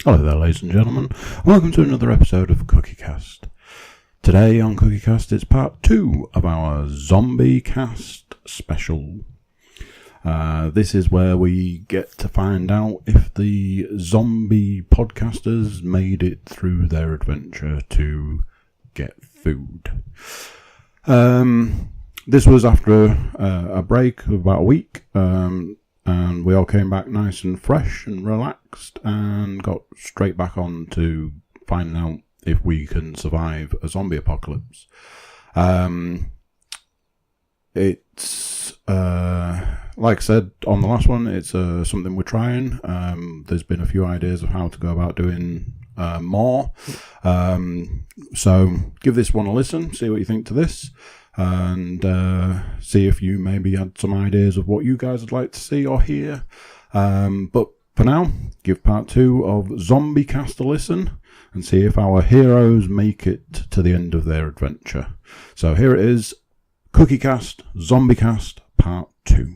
Hello there, ladies and gentlemen. Welcome to another episode of Cookiecast. Today on Cookiecast, it's part 2 of our Zombiecast special. This is where we get to find out if the zombie podcasters made it through their adventure to get food. This was after a break of about a week, and we all came back nice and fresh and relaxed and got straight back on to finding out if we can survive a zombie apocalypse. It's, like I said on the last one, it's something we're trying. There's been a few ideas of how to go about doing more. So give this one a listen, see what you think to this. And see if you maybe had some ideas of what you guys would like to see or hear. But for now, give part 2 of Zombiecast a listen and see if our heroes make it to the end of their adventure. So here it is, Cookiecast Zombiecast part 2.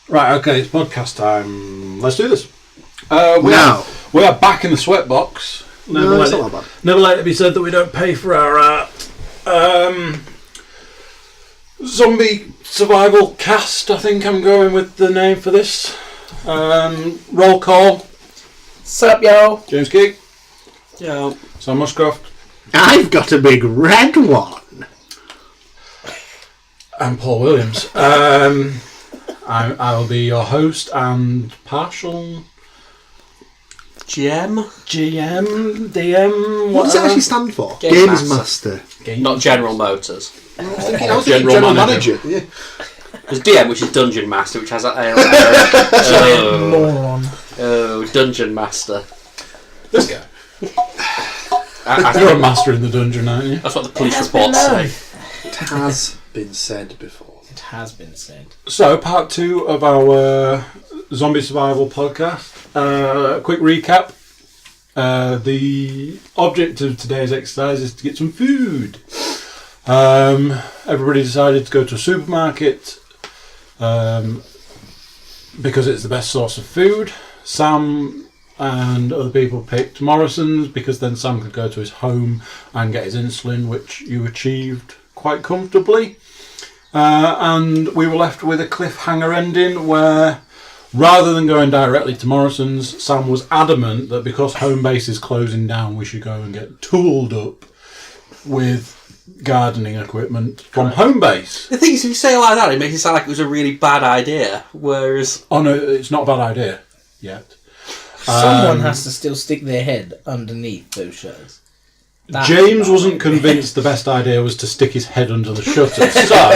Right, okay, it's podcast time. Let's do this. We are back in the sweatbox. Never let it be said that we don't pay for our zombie survival cast. I think I'm going with the name for this. Roll call. Sup, yo? James Geek. Yo. Sam Muscroft. I've got a big red one. And Paul Williams. I'll be your host and partial GM, DM, what does it actually stand for? Games Master. Not General Motors. I was thinking General Manager. Yeah. There's DM, which is Dungeon Master, which has that moron. Oh, Dungeon Master. This guy. You're a master in the dungeon, aren't you? That's what the police reports say. It has been said before. It has been said. So, part 2 of our zombie survival podcast. Quick recap. The object of today's exercise is to get some food. Everybody decided to go to a supermarket because it's the best source of food. Sam and other people picked Morrison's because then Sam could go to his home and get his insulin, which you achieved quite comfortably. And we were left with a cliffhanger ending where, rather than going directly to Morrison's, Sam was adamant that because home base is closing down, we should go and get tooled up with gardening equipment from home base. The thing is, if you say it like that, it makes it sound like it was a really bad idea. Whereas, oh no, it's not a bad idea yet. Someone has to still stick their head underneath those shutters. James wasn't convinced the best idea was to stick his head under the shutter, so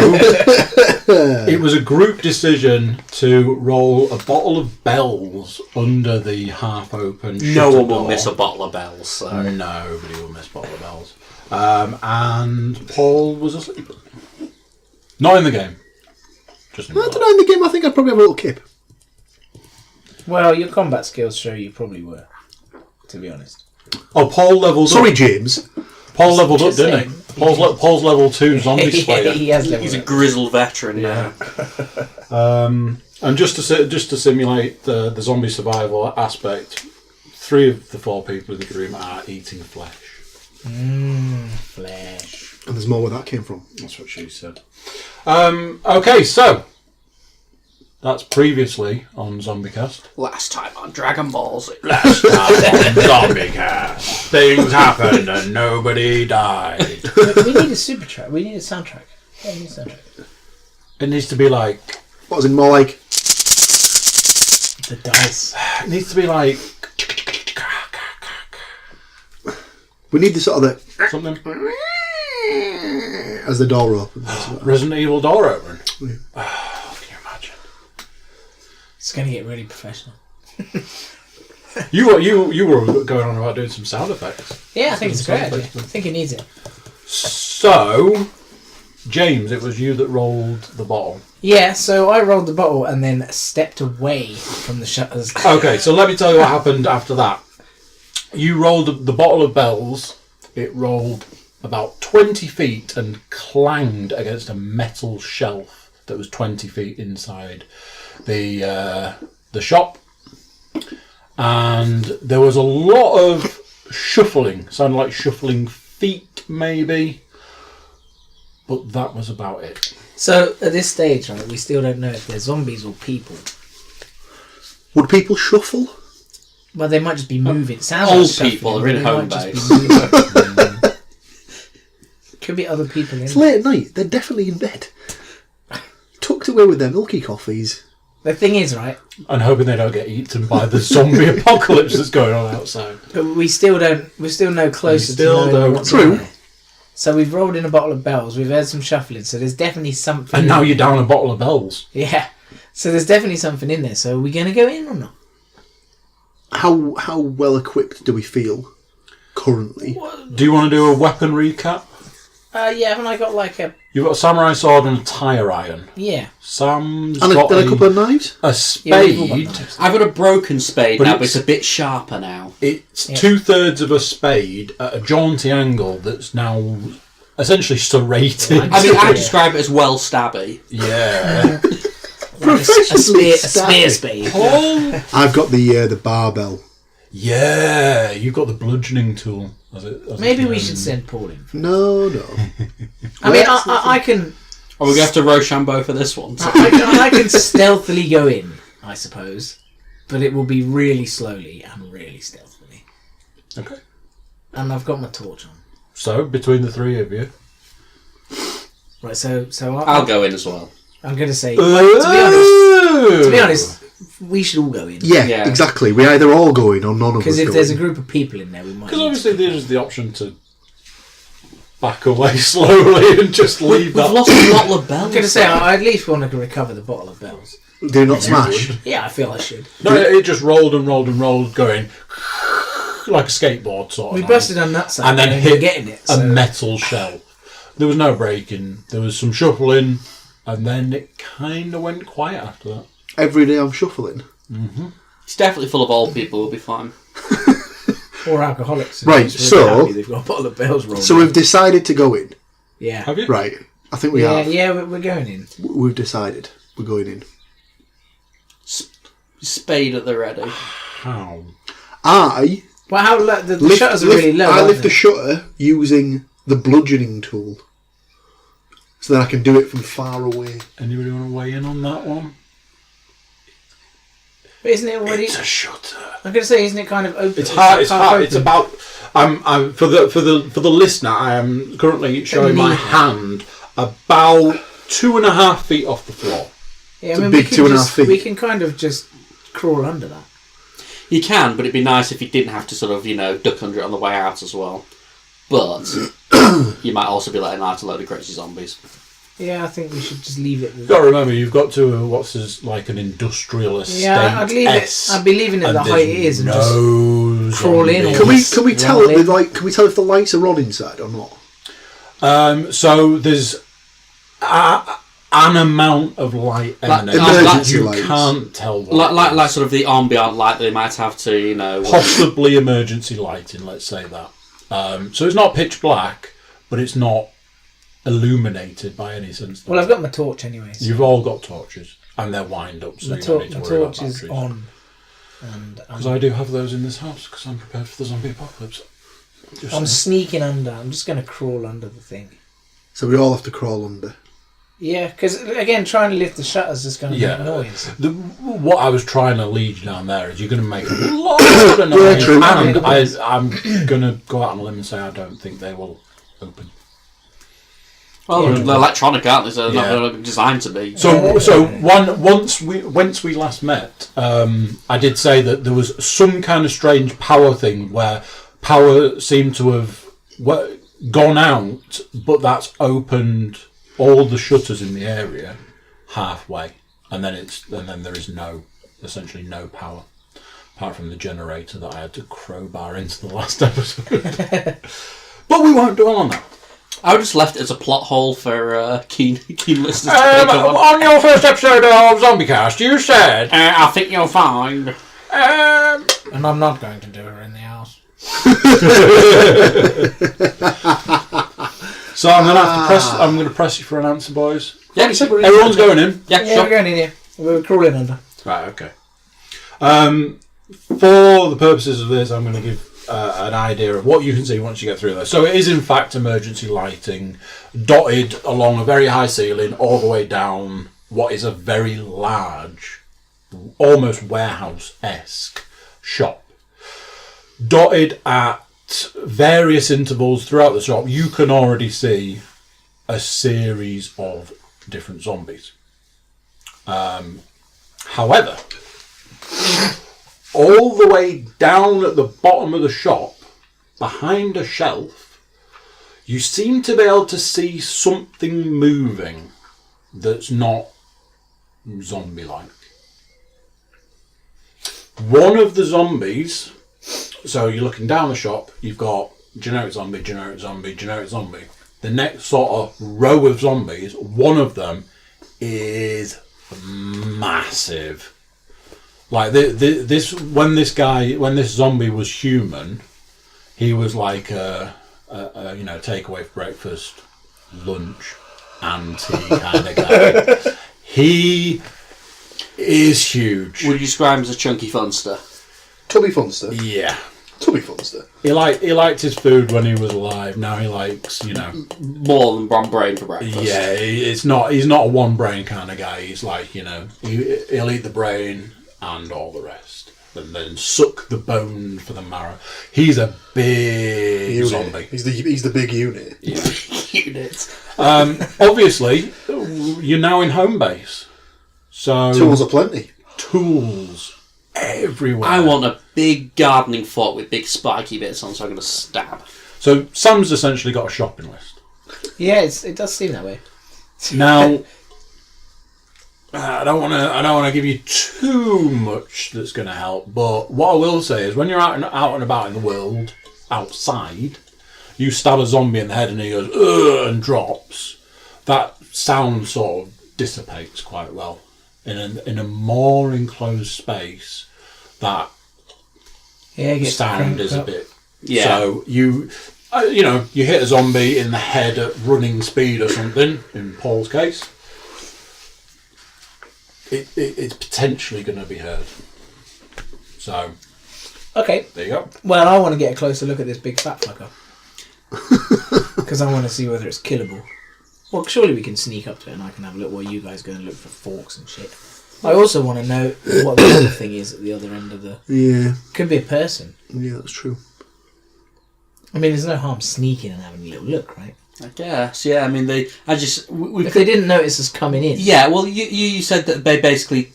it was a group decision to roll a bottle of bells under the half-open shutter no one will door. miss a bottle of bells. So. Nobody will miss a bottle of bells. And Paul was asleep. Not in the game. Just in the I don't know, in the game I think I'd probably have a little kip. Well, your combat skills show you probably were, to be honest. Oh, Paul leveled up. Sorry, James. Paul leveled up, didn't he? Paul's level 2 zombie slayer. He has He's a grizzled veteran now. And just to simulate the zombie survival aspect, 3 of the 4 people in the room are eating flesh. Flesh. And there's more where that came from. That's what she said. Okay, so that's previously on Zombiecast. Last time on Dragon Ball Z. Last time on Zombiecast, things happened and nobody died. We need a super track. We need a soundtrack. Yeah, we need a soundtrack. It needs to be like... What was it more like? The dice. It needs to be like... We need the sort of the... something. As the door opens. Resident Evil door opener. Yeah. Oh, can you imagine? It's going to get really professional. You were going on about doing some sound effects. Yeah, I think it's a great idea. I think it needs it. So, James, it was you that rolled the bottle. Yeah, so I rolled the bottle and then stepped away from the shutters. Okay, so let me tell you what happened after that. You rolled the bottle of bells. It rolled about 20 feet and clanged against a metal shelf that was 20 feet inside the shop. And there was a lot of shuffling, sounded like shuffling feet maybe, but that was about it. So at this stage, right, we still don't know if they're zombies or people. Would people shuffle? Well, they might just be moving. It sounds Old like shuffling, people are but in they home might just be base. moving. Could be other people in It's there. late at night. They're definitely in bed. Tucked away with their milky coffees. The thing is, right, And hoping they don't get eaten by the zombie apocalypse that's going on outside. but we're still no closer still to don't- knowing what's True. in there. So we've rolled in a bottle of bells, we've heard some shuffling, so there's definitely something. And now you're down a bottle of bells. Yeah. So there's definitely something in there, so are we going to go in or not? How well equipped do we feel currently? Do you want to do a weapon recap? Yeah, haven't I got like a... You've got a samurai sword and a tire iron. Yeah. Sam's And got a couple of knives? a Yeah, we've all got spade. knives. I've got a broken spade But now, but it's- it's a bit sharper now. It's Yeah. 2/3 of a spade at a jaunty angle that's now essentially serrated. I mean, I describe it as well stabby. Yeah. Like a spear spade. Oh. I've got the barbell. Yeah, you've got the bludgeoning tool. Maybe we should send Paul in. No. I mean, I can... Are we going to have to Rochambeau for this one? I can stealthily go in, I suppose. But it will be really slowly and really stealthily. Okay. And I've got my torch on. So, between the three of you. Right, so I'll go in as well. I'm going to say... To To be honest, we should all go in. Yeah, Yeah. exactly. We either all go in or none of us Because if go there's a in. group of people in there, we might... Because need obviously to- there's the option to back away slowly and just leave We've that. lost a bottle of bells. I'm going to say, I at least want to recover the bottle of bells. Do not smash. Yeah, I feel I should. No, it just rolled and rolled and rolled, going like a skateboard sort of. We thing. busted our nuts out and then and hit getting it. a So. metal shell. There was no breaking. There was some shuffling, and then it kind of went quiet after that. Every day I'm shuffling. It's definitely full of old people. We'll be fine. Or alcoholics. Right, Just really so- happy they've got a bottle of bells rolled. So we've decided to go in. Yeah. Have you? Right. I think we Yeah, have. yeah, we're going in. We've decided. We're going in. Spade at the ready. How? I Well, how low, the lift, shutters are lift- really low. I aren't lift the they? shutter using the bludgeoning tool. So that I can do it from far away. Anybody want to weigh in on that one? But isn't it already? It's a shutter. I'm going to say, isn't it kind of open? It's hard. It's half hard. It's open? about. I'm for the listener. I am currently showing my knee. hand about 2.5 feet off the floor. Yeah, It's I a mean, big 2.5 feet. We can kind of just crawl under that. You can, but it'd be nice if you didn't have to sort of, duck under it on the way out as well. But you might also be letting out a load of crazy zombies. Yeah, I think we should just leave it. You've got to remember, you've got to what's this, like an industrial estate. Yeah, I'd leave it. I'd be leaving it and the height it is and just no crawl in. zombies. Can we tell Roll if in. Can we tell if the lights are on inside or not? So there's an amount of light emanating. emergency You lights. can't tell what it Like is. sort of the ambient light that they might have to, Possibly emergency lighting, let's say that. So it's not pitch black, but it's not illuminated by any sense. Well, I've got my torch anyway. So You've all got torches, and they're wind up, so my you don't need to worry about torch is batteries. on. And Because I do have those in this house, because I'm prepared for the zombie apocalypse. Just I'm saying. sneaking under. I'm just going to crawl under the thing. So we all have to crawl under. Yeah, because again, trying to lift the shutters is going to Yeah. make noise. What I was trying to lead you down there is you're going to make a lot of noise, true. and I'm going to go out on a limb and say I don't think they will open. Well, Yeah. they're electronic, aren't they? So they're Yeah. not designed to be. So once we last met, I did say that there was some kind of strange power thing where power seemed to have gone out, but that's opened all the shutters in the area halfway, and then there is essentially no power apart from the generator that I had to crowbar into the last episode. But we won't dwell on that. I would just left it as a plot hole for keen listeners to pick up on. On your first episode of Zombiecast, you said... I think you'll find... And I'm not going to do her in the house. So I'm going to have to press... I'm going to press you for an answer, boys. Yeah, Everyone's going in. Yeah, Yeah, sure. we're going in here. We're crawling under. Right, okay. For the purposes of this, I'm going to give an idea of what you can see once you get through there. So it is, in fact, emergency lighting, dotted along a very high ceiling, all the way down what is a very large, almost warehouse-esque shop. Dotted at various intervals throughout the shop, you can already see a series of different zombies. However, all the way down at the bottom of the shop, behind a shelf, you seem to be able to see something moving that's not zombie-like. One of the zombies, so you're looking down the shop, you've got generic zombie, generic zombie, generic zombie. The next sort of row of zombies, one of them is massive. Like when this zombie was human, he was like a takeaway for breakfast, lunch, and tea kind of guy. He is huge. Would you describe him as a chunky funster? Tubby Funster. Yeah. Tubby Funster. He liked his food when he was alive. Now he likes, More than one brain for breakfast. Yeah, he's not a one brain kind of guy. He's like, he'll eat the brain and all the rest, and then suck the bone for the marrow. He's a big Unit. zombie. He's the big unit. Yeah. Unit. Obviously, you're now in home base, so Tools aplenty. tools everywhere. I want a big gardening fork with big spiky bits on, so I'm going to stab. So Sam's essentially got a shopping list. Yeah, it does seem that way. Now, I don't want to give you too much that's going to help, but what I will say is when you're out and about in the world, outside, you stab a zombie in the head and he goes, ugh, and drops, that sound sort of dissipates quite well. In a more enclosed space, that sound is a bit... Yeah. So you hit a zombie in the head at running speed or something, in Paul's case, it's potentially going to be heard. So, Okay. there you go. Well, I want to get a closer look at this big fat fucker. Because I want to see whether it's killable. Well, surely we can sneak up to it and I can have a look while you guys go and look for forks and shit. I also want to know what the other thing is at the other end of the... Yeah. Could be a person. Yeah, that's true. I mean, there's no harm sneaking and having a little look, right? I guess, yeah. I mean, If they didn't notice us coming in... Yeah, well, you said that they basically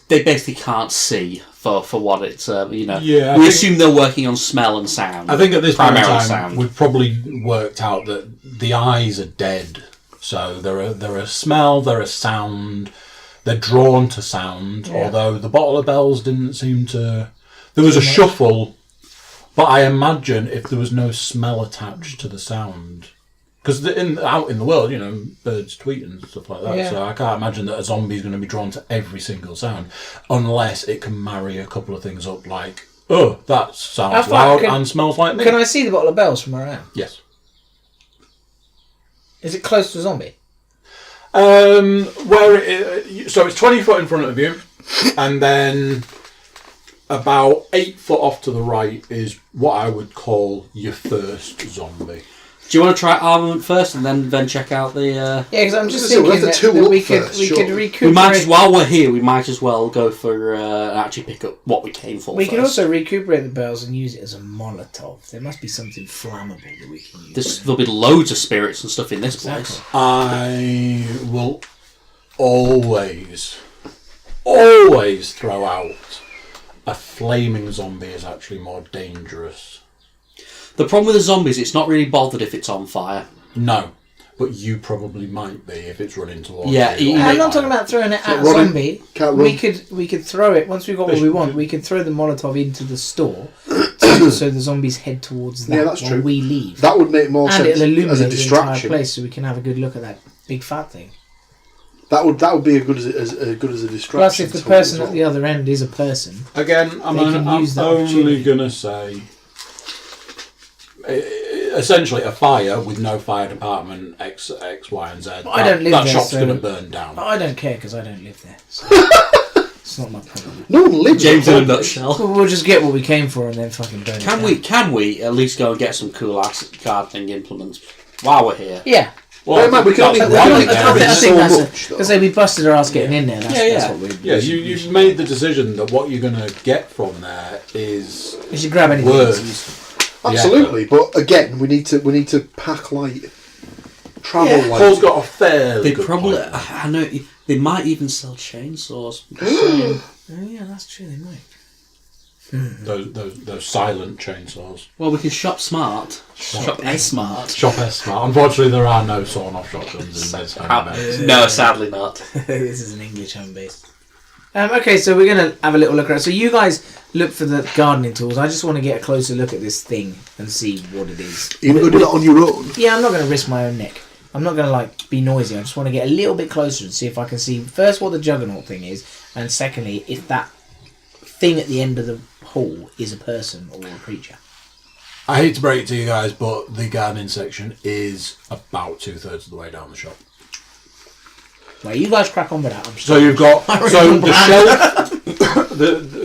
can't see for what it's, Yeah, we assume they're working on smell and sound. I think at this point in Primarily time, sound. we've probably worked out that the eyes are dead. So they're a smell, they're a sound, they're drawn to sound, although the bottle of bells didn't seem to... There was a shuffle, but I imagine if there was no smell attached to the sound... Because out in the world, birds tweet and stuff like that, so I can't imagine that a zombie is going to be drawn to every single sound, unless it can marry a couple of things up, like, oh, that sounds loud and smells like me. Can I see the bottle of bells from where I am? Yes. Is it close to a zombie? So it's 20 foot in front of you, and then about 8 foot off to the right is what I would call your first zombie. Do you want to try armament first and then check out the... Yeah, because I'm just We'll thinking have to that tool up we could first, surely. recuperate... while we're here, we might as well go for and actually pick up what we came for We first. can also recuperate the bells and use it as a Molotov. There must be something flammable that we can use. There'll be loads of spirits and stuff in this place. I will always throw out a flaming zombie is actually more dangerous. The problem with the zombies, it's not really bothered if it's on fire. No, but you probably might be if it's running towards Yeah, you. I'm not talking about throwing it at a running. zombie. Can't We run. could throw it once we've got what we want. We could throw the Molotov into the store to so the zombies head towards that Yeah, that's while true. we leave. That would make more And sense it'll illuminate as a the entire distraction. place so we can have a good look at that big fat thing. That would be as good as a distraction. Plus, if the tool person as at the other end is a person, Again, I'm They can use that only opportunity. going to say, essentially, a fire with no fire department, X, Y, and Z. I don't live that there, shop's so- going to burn down. I don't care because I don't live there. So it's not my problem. No one lives James in there. a nutshell. Well, we'll just get what we came for and then fucking burn it down. Can we at least go and get some cool ass gardening implements while we're here? Yeah. Bear in mind, we can only that's run one it thing there. there, It's I isn't so think that's much, though. because we busted our ass getting in there. That's, Yeah. that's what we. Yeah, you've made the decision that what you're going to get from there is You should grab anything Words. that's useful. Absolutely, but again, we need to pack light, travel light. Paul's got a fairly They good probably. point. I know they might even sell chainsaws. Oh yeah, that's true. They might. Those silent chainsaws. Well, we can shop smart. Shop smart. Shop S Smart. Unfortunately, there are no sawn-off shotguns in this home base. No, sadly not. This is an English home base. Okay, so we're gonna have a little look around. So you guys look for the gardening tools. I just want to get a closer look at this thing and see what it is. You're going to do that on your own. Yeah, I'm not going to risk my own neck. I'm not going to be noisy. I just want to get a little bit closer and see if I can see first what the juggernaut thing is, and secondly if that thing at the end of the hall is a person or a creature. I hate to break it to you guys, but the gardening section is about 2/3 of the way down the shop. Well, you guys crack on with that. I'm So you've got the shelf,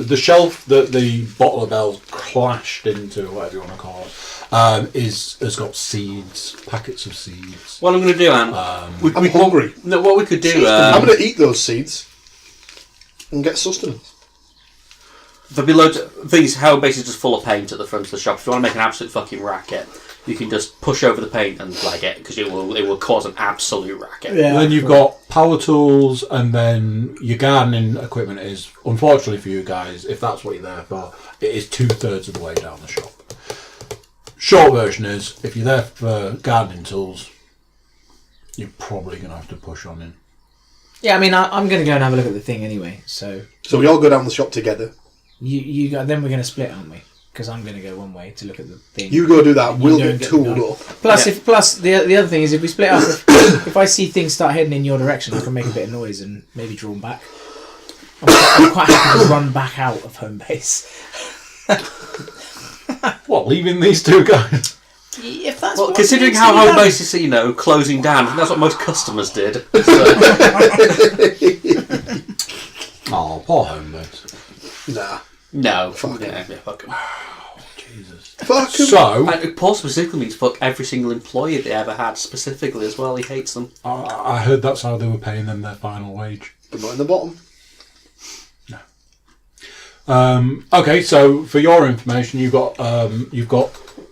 the shelf that the bottle of bells clashed into, whatever you want to call it, has got seeds, packets of seeds. What I'm going to do, Anne? I'm hungry. No, what we could do. I'm going to eat those seeds and get sustenance. There'll be loads of these home bases just full of paint at the front of the shop. If you want to make an absolute fucking racket, you can just push over the paint and leg it because it will cause an absolute racket. Yeah. Then you've got power tools, and then your gardening equipment is, unfortunately for you guys, if that's what you're there for, it is 2/3 of the way down the shop. Short version is, if you're there for gardening tools, you're probably going to have to push on in. Yeah, I mean, I'm going to go and have a look at the thing anyway. So So we all go down the shop together. you go, then we're going to split, aren't we? Because I'm going to go one way to look at the thing. You go do that. You We'll go get and get tooled the gun. up. Plus the other thing is if we split up, if I see things start heading in your direction, I can make a bit of noise and maybe draw them back. I'm quite happy to run back out of home base. What, leaving these two guys? If that's Well, what considering needs how to be home done. base is, closing down, I think that's what most customers did. So, Oh, poor home base. Nah. no. Fuck Yeah, fuck 'em. Jesus. Fuck 'em. So, And Paul specifically means fuck every single employee they ever had, specifically as well. He hates them. I heard that's how they were paying them their final wage. But not in the bottom. Okay, so for your information, you've got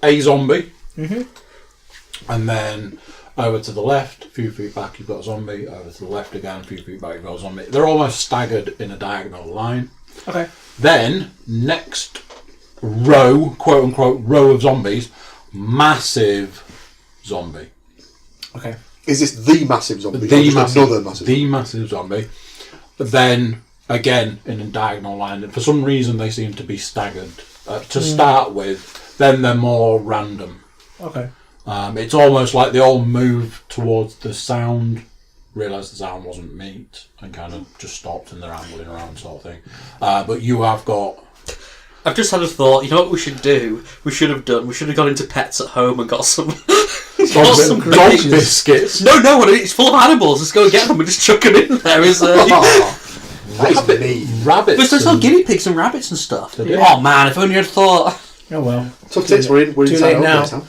a zombie, and then over to the left, a few feet back, you've got a zombie. Over to the left again, a few feet back, you've got a zombie. They're almost staggered in a diagonal line. Okay. Then next row, quote unquote, row of zombies, massive zombie. Okay. Is this the massive zombie? The or just massive, another massive the massive zombie. But then again in a diagonal line, and for some reason they seem to be staggered to start with. Then they're more random. Okay. It's almost like they all move towards the sound, realised the sound wasn't meat, and kind of just stopped and they're ambling around, sort of thing. But you have got. I've just had a thought. You know what we should do? We should have gone into Pets at Home and got some. Dog biscuits. No, it's full of animals. Let's go and get them and just chuck them in there. Rabbits. But there's still guinea pigs and rabbits and stuff. do. Oh man, if only I'd thought. Oh well. Tough tits, we're Too inside late home now. base now.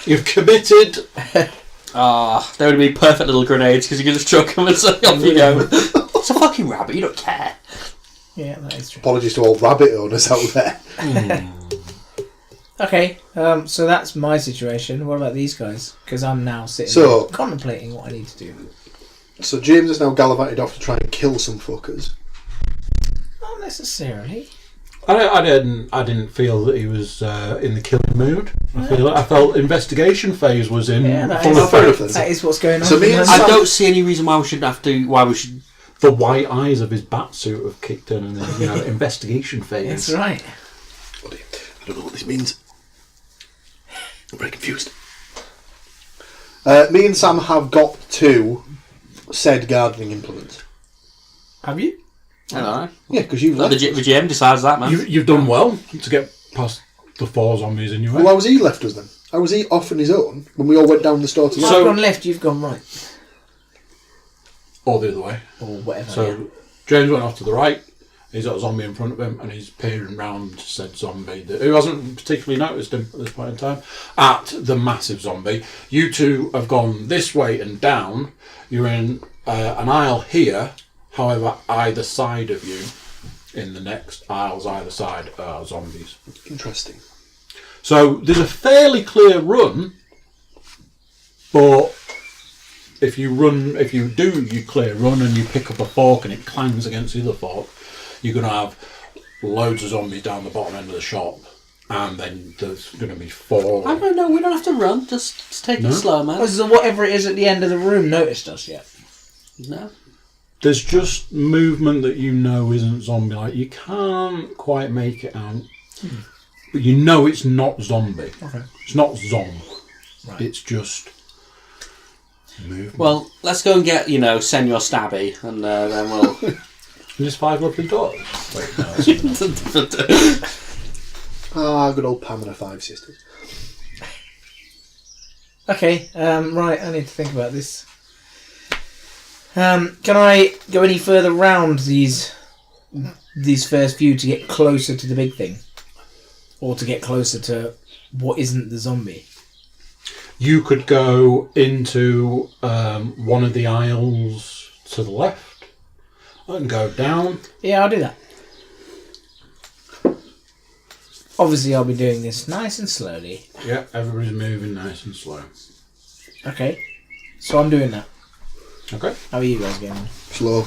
You've committed. They would be perfect little grenades because you can just chuck them and say off you go. It's a fucking rabbit. You don't care. Yeah, that is true. Apologies to all rabbit owners out there. Okay, so that's my situation. What about these guys? Because I'm now sitting So- there contemplating what I need to do. So James has now gallivanted off to try and kill some fuckers. Not necessarily. I didn't feel that he was in the killing mood. I felt investigation phase was in Yeah, that full is, effect. that is what's going on. So me and I don't see any reason why we should have to. Why we should. The white eyes of his bat suit have kicked in, and then investigation phase. That's right. Buddy, I don't know what this means. I'm very confused. Me and Sam have got to said gardening implement. Have you? I don't know. Yeah, because you've The left. GM decides that, man. You've done well to get past the 4 zombies in your way. Well, how was he left us then? How was he off on his own when we all went down the store together? I've gone left, you've gone right. Or the other way. Or whatever. So yeah. James went off to the right. He's got a zombie in front of him, and he's peering round said zombie who hasn't particularly noticed him at this point in time. At the massive zombie, you two have gone this way and down. You're in an aisle here. However, either side of you, in the next aisles either side, are zombies. Interesting. So there's a fairly clear run, but if you do your clear run and you pick up a fork and it clangs against the other fork, you're going to have loads of zombies down the bottom end of the shop, and then there's going to be 4. I don't know, we don't have to run, just take it slow, man. Oh, so whatever it is at the end of the room noticed us yet? No. There's just movement that you know isn't zombie-like. You can't quite make it out. But you know it's not zombie. Okay. It's not zom. Right. It's just movement. Well, let's go and get, Senor Stabby, and then we'll... There's 5 lovely daughters. Wait, no, Good old Pam and her 5 sisters. Okay, right, I need to think about this. Can I go any further round these first few to get closer to the big thing? Or to get closer to what isn't the zombie? You could go into one of the aisles to the left and go down. Yeah, I'll do that. Obviously, I'll be doing this nice and slowly. Yeah, everybody's moving nice and slow. Okay, so I'm doing that. Okay. How are you guys getting on? Slow.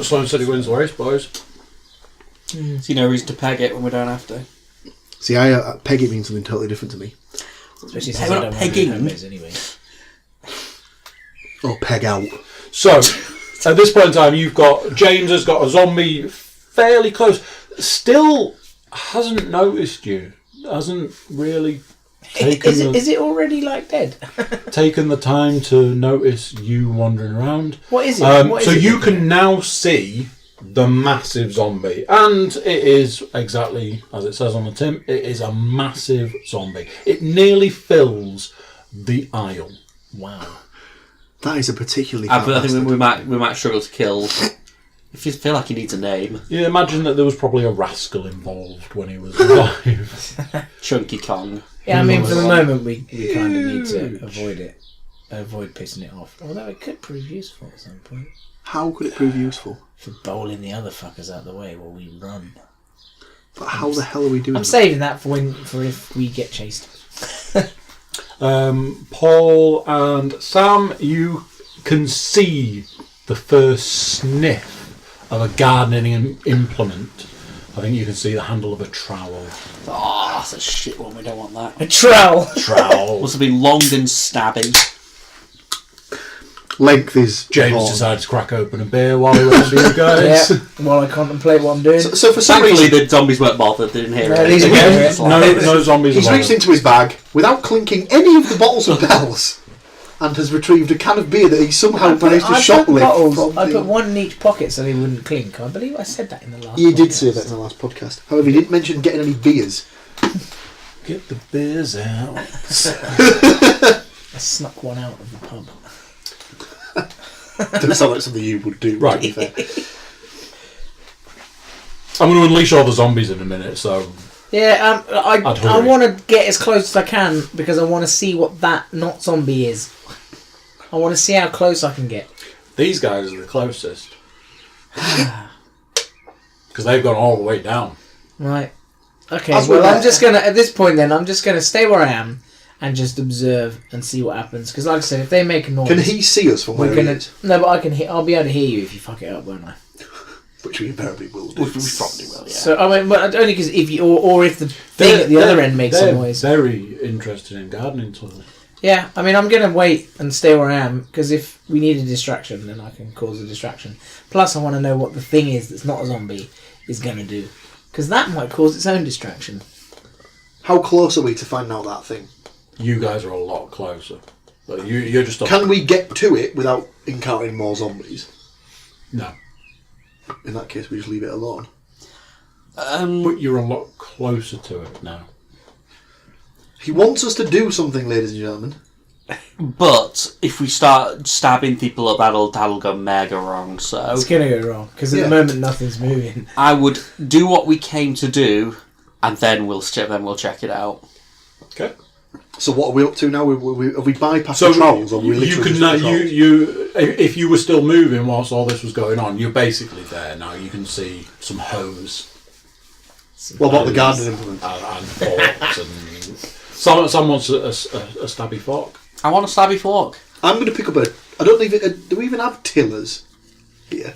Slow and steady wins the race, boys. See no reason to peg it when we don't have to. See, peg it means something totally different to me. Especially We're since I not don't want to pegging. do homebase anyway. Or peg out. So, at this point in time, you've got... James has got a zombie fairly close. Still hasn't noticed you. Hasn't really taken Is it already like dead? taken the time to notice you wandering around. What is it? What is So it you doing? can now see the massive zombie, and it is exactly as it says on the tin. It is a massive zombie. It nearly fills the aisle. Wow. That is a particularly I fat think bastard. we might struggle to kill. If you feel like he needs a name, You imagine that there was probably a rascal involved when he was alive. Chunky Kong. Yeah, I mean, for the moment, we kind of need to avoid it. Avoid pissing it off. Although it could prove useful at some point. How could it prove useful? For bowling the other fuckers out of the way while we run. But how the hell are we doing I'm that? saving that for if we get chased. Paul and Sam, you can see the first sniff of a gardening implement. I think you can see the handle of a trowel. Oh, that's a shit one. We don't want that. A trowel! Trowel. Must have been long and stabby. Length is... James important. decided to crack open a beer while we were with you guys. Yeah, while I contemplate what I'm doing. So for some Thankfully, reason, the zombies weren't bothered. They didn't hear No, it. these Again, weren't. it's like- No zombies. he's allowed. reached into his bag without clinking any of the bottles of bells and has retrieved a can of beer that he somehow managed to shoplift. I put one in each pocket so they wouldn't clink. I believe I said that in the last You did podcast. say that in the last podcast. However, you didn't mention getting any beers. Get the beers out. I snuck one out of the pub. Doesn't sound like something you would do, Right. to be fair. I'm going to unleash all the zombies in a minute, so... Yeah, I hurry. want to get as close as I can because I want to see what that not zombie is. I want to see how close I can get. These guys are the closest. Because they've gone all the way down. Right. Okay, As well, we're I'm there. just going to, at this point then, I'm just going to stay where I am and just observe and see what happens. Because like I said, if they make a noise... Can he see us from where we're he gonna, is? no, but I'll be able to hear you if you fuck it up, won't I? Which we invariably will do. We probably will, yeah. So, I mean, but only because if you... Or if the thing at the other end makes a noise. They're very interested in gardening tools. Yeah, I mean, I'm going to wait and stay where I am, because if we need a distraction, then I can cause a distraction. Plus, I want to know what the thing is that's not a zombie is going to do. Because that might cause its own distraction. How close are we to finding out that thing? You guys are a lot closer. But you're just... Can we get to it without encountering more zombies? No. In that case, we just leave it alone. But you're a lot closer to it now. He wants us to do something, ladies and gentlemen. But if we start stabbing people up, that'll go mega wrong. So It's going to go wrong, because at the moment nothing's moving. I would do what we came to do, and then we'll check it out. Okay. So what are we up to now? Have we bypassed the trolls? Or we you can if you were still moving whilst all this was going on, you're basically there now. You can see some hose. What about the gardening implement? And forks and someone wants a stabby fork. I want a stabby fork. I'm going to pick up a... I don't even... Do we even have tillers here?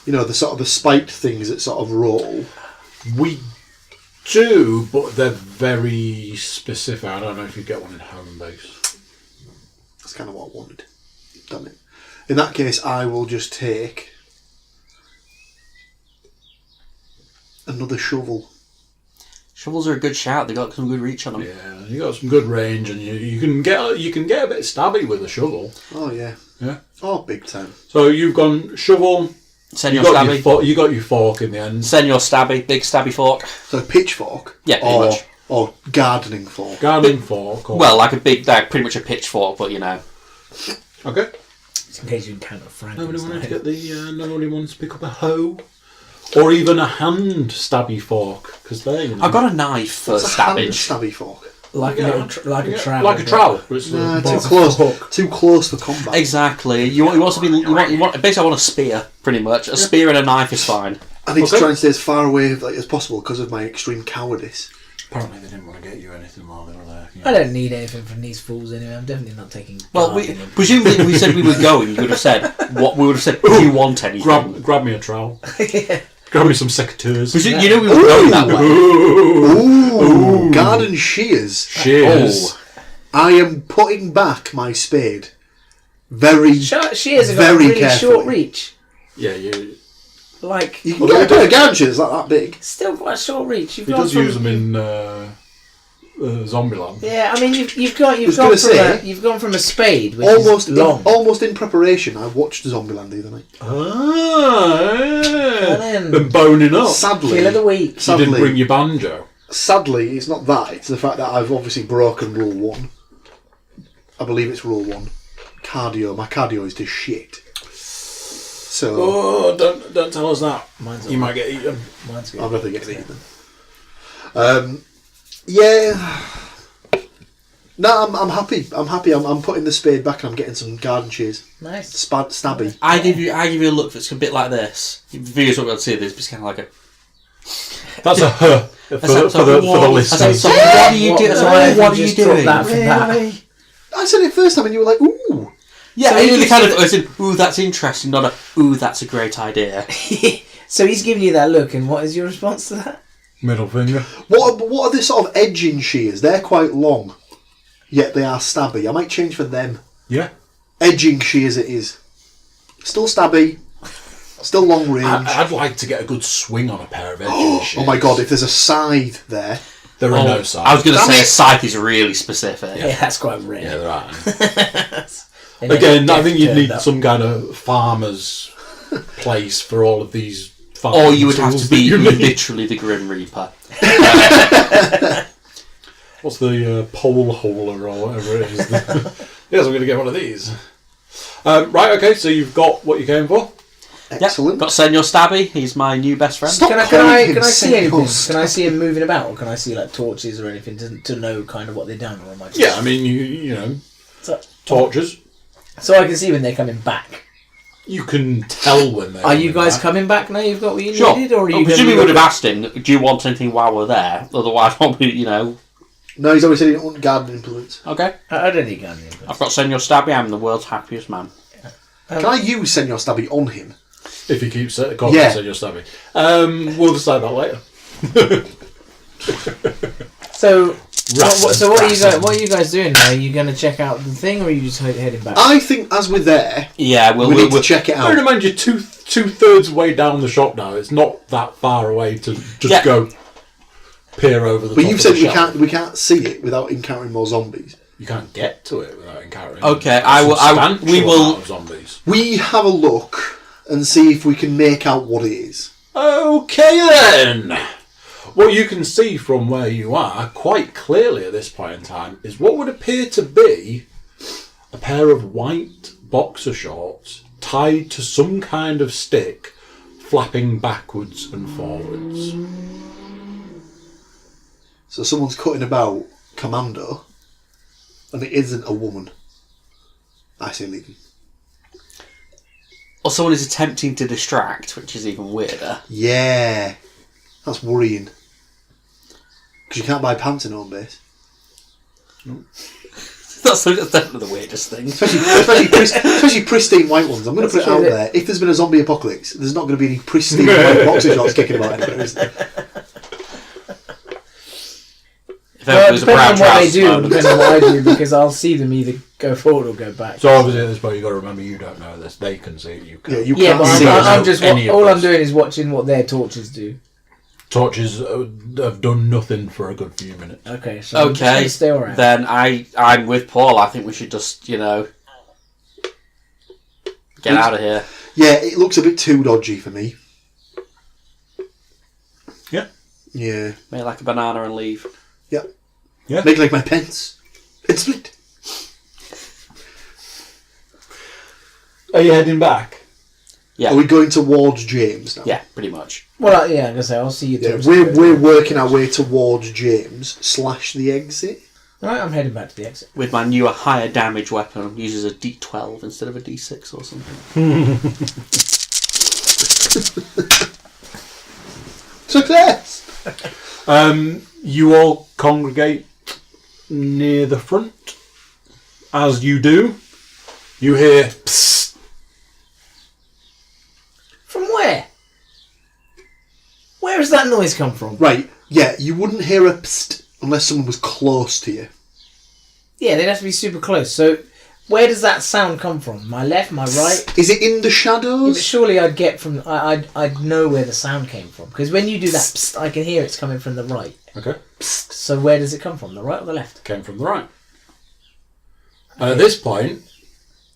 You know, the sort of the spiked things that sort of roll. We do, but they're very specific. I don't know if you get one in home base. That's kind of what I wanted. Damn it. In that case, I will just take another shovel. Shovels are a good shout. They got some good reach on them. Yeah, you got some good range, and you can get a bit stabby with a shovel. Oh yeah. Yeah. Oh, big time. So you've gone shovel. Senior stabby. You got your fork in the end. Senior stabby. Big stabby fork. So a pitchfork. Yeah, pretty much. Or gardening fork. Gardening fork. Well, like pretty much a pitchfork, but you know. Okay. Just in case you encounter Frankenstein. Nobody wanted to get the. Nobody wants to pick up a hoe. Or even a hand stabby fork, because they. You know, I've got a knife for What's a hand stabbage. stabby fork? Like a trowel. Like a trowel. Too close. Too close for combat. Exactly. You want to be. You want. Basically, I want a spear. Pretty much. A spear and a knife is fine. I need to try and stay as far away as possible because of my extreme cowardice. Apparently, they didn't want to get you anything while they were there. You know. I don't need anything from these fools anyway. I'm definitely not taking. Well, presumably, if we said we were going, you would have said what we would have said. Do you want anything? Grab me a trowel. Yeah. Grab me some secateurs. You know we were going that way. Ooh. Garden shears. Shears. I am putting back my spade. Very, shears have got very really carefully. short reach. Yeah, you. Like You can get a pair of garden shears like that big. still quite short reach. He does use them in Zombieland. Yeah, I mean you've gone from a spade, which Almost is long. almost in preparation, I watched Zombieland the other night. Been boning up. Kill of the week. You didn't bring your banjo. Sadly, it's not that. It's the fact that I've obviously broken rule 1. I believe it's rule 1. Cardio. My cardio is just shit. So Oh, don't tell us that. Mine's You might get eaten. Mine's good. I'd rather get eaten. Yeah. No, I'm happy. I'm happy. I'm putting the spade back and I'm getting some garden shears. Nice. Stabby. I give you a look that's a bit like this. The viewers won't be able to see this, but it's kind of like a. That's a huh for the listeners. So what are you doing? What are you doing? Really? I said it first time and you were like, ooh. Yeah, So I you kind of. I said, ooh, that's interesting. Not a, ooh, that's a great idea. So he's giving you that look, and what is your response to that? Middle finger. What are the sort of edging shears? They're quite long, yet they are stabby. I might change for them. Yeah. Edging shears it is. Still stabby. Still long range. I'd like to get a good swing on a pair of edging shears. Oh my god, if there's a scythe there. There are no sides. I was going to say a scythe is really specific. Yeah, that's quite rare. Yeah, there are. And Again, then I think you'd turned need up. some kind of farmer's place for all of these farm Or you would have tools to be that you need. literally the Grim Reaper. What's the pole holer or whatever it is? Yes, I'm going to get one of these. Right, okay, so you've got what you came for. Excellent. Got Senor Stabby. He's my new best friend. Stop. Can I calling him see anything? Senor Can I see him moving about, or can I see like torches or anything to know kind of what they've done? Or am I just... Yeah, I mean, you know, So, torches. so I can see when they're coming back. You can tell when they're Are you coming guys back. coming back now? You've got what you Sure. needed, or are you? Presumably we would have asked him, do you want anything while we're there? Otherwise, probably, you know. No, he's always said he didn't want garden implements. Okay. I don't need gardening. I've got Senor Stabby. I'm the world's happiest man. Can I use Senor Stabby on him? If you keep calling Yeah. your stabby. We'll decide that later. So, what Wrestling. are you guys doing now? Are you going to check out the thing, or are you just heading back? I think as we're there, Yeah, we need to check it Bear in out. mind, you're two-thirds way down the shop now. It's not that far away to just Yeah. go peer over the But top you've of said the shelf. we can't see it without encountering more zombies. You can't get to it without encountering Okay, we we will- of zombies. We have a look and see if we can make out what it is. Okay then. What you can see from where you are quite clearly at this point in time is what would appear to be a pair of white boxer shorts tied to some kind of stick, flapping backwards and forwards. So someone's cutting about commando, and it isn't a woman. I say leaving. Or someone is attempting to distract, which is even weirder. Yeah, that's worrying. Because you can't buy pants in home base. That's definitely the weirdest thing. Especially pristine white ones. I'm going to put it out there. If there's been a zombie apocalypse, there's not going to be any pristine white boxer shorts kicking about anywhere, is there? If Well, everybody's a brown depending on what they trousers do, man. depending on what I do, because I'll see them either go forward or go back. So obviously at this point you've got to remember you don't know this. They can see it, you can't. Yeah, you Yeah, can't but see I'm it. just any of all I'm this. doing is watching what their torches do. Torches have done nothing for a good few minutes. Okay, so I'm just Okay, gonna stay around. then I'm with Paul. I think we should just, get out of here. Yeah, it looks a bit too dodgy for me. Yeah. Yeah. Make like a banana and leave. Yeah. Yeah. Make like my pence. It's split. Are you heading back? Yeah. Are we going towards James now? Yeah, pretty much. Well, yeah, I'm gonna say I'll see you. Yeah, torches we're go. we're working our way towards James / the exit. Right, I'm heading back to the exit. With my newer higher damage weapon, uses a D12 instead of a D6 or something. Success! You all congregate near the front. As you do, you hear psst. From where? Where does that noise come from? Right, yeah, you wouldn't hear a psst unless someone was close to you. Yeah, they'd have to be super close. So, where does that sound come from? My left, my right? Is it in the Yeah, shadows? but surely I'd get from. I'd know where the sound came from because when you do that, psst, I can hear it's coming from the right. Okay. Psst, so where does it come from? The right or the left? Came from the right. And at this point,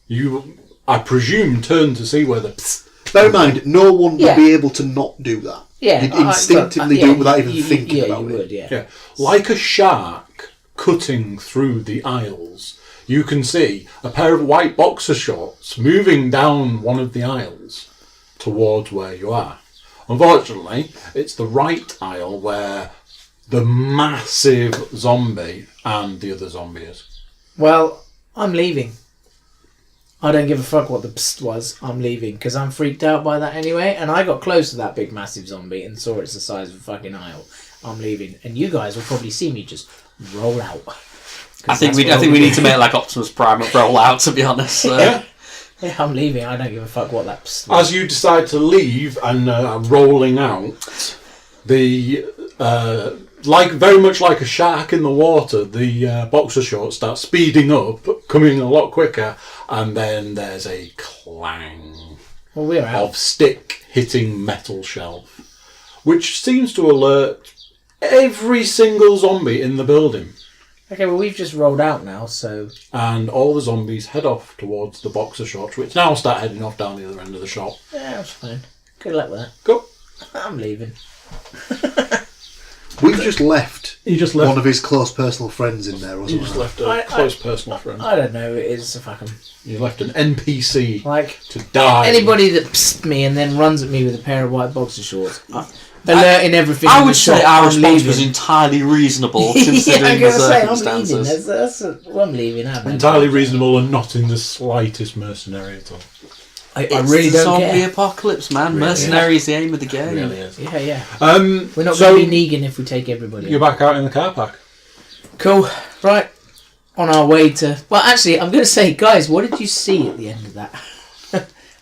you, I presume, turn to see where the psst. Bear in mind, no one would Yeah. be able to not do that. Yeah, You'd instinctively do it without even thinking yeah, about you it. would, yeah. Yeah, like a shark cutting through the aisles, you can see a pair of white boxer shorts moving down one of the aisles towards where you are. Unfortunately, it's the right aisle where the massive zombie and the other zombie is. Well, I'm leaving. I don't give a fuck what the psst was. I'm leaving because I'm freaked out by that anyway. And I got close to that big massive zombie and saw it's the size of a fucking aisle. I'm leaving, and you guys will probably see me just roll out. I think we need to make like Optimus Prime roll out. To be honest, so. Yeah. Yeah, I'm leaving. I don't give a fuck what that psst was. As you decide to leave and rolling out, the very much like a shark in the water, the boxer shorts start speeding up, coming a lot quicker, and then there's a clang Well, we're out. of stick hitting metal shelf, which seems to alert every single zombie in the building. Okay, well, we've just rolled out now, so... And all the zombies head off towards the boxer shorts, which now start heading off down the other end of the shop. Yeah, that's fine. Good luck with that. Go. I'm leaving. We've just left You just one left. of his close personal friends in there or You something. just left I- a close personal friend. I don't know. It's a fucking... You left an NPC Like, to die. anybody that psst me and then runs at me with a pair of white boxer shorts, alerting everything I in would the say shop, our I'm response leaving. was entirely reasonable Yeah, considering I'm the gonna say, I'm leaving. circumstances. I'm leaving. Entirely reasonable and not in the slightest mercenary at all. I It's really the don't zombie care. apocalypse, man. Really Mercenary is the aim of the It game. really is. Yeah, yeah. We're not so going to be Negan if we take everybody. you're back out in the car park. Cool. Right. On our way to... Well, actually, I'm going to say, guys, what did you see at the end of that?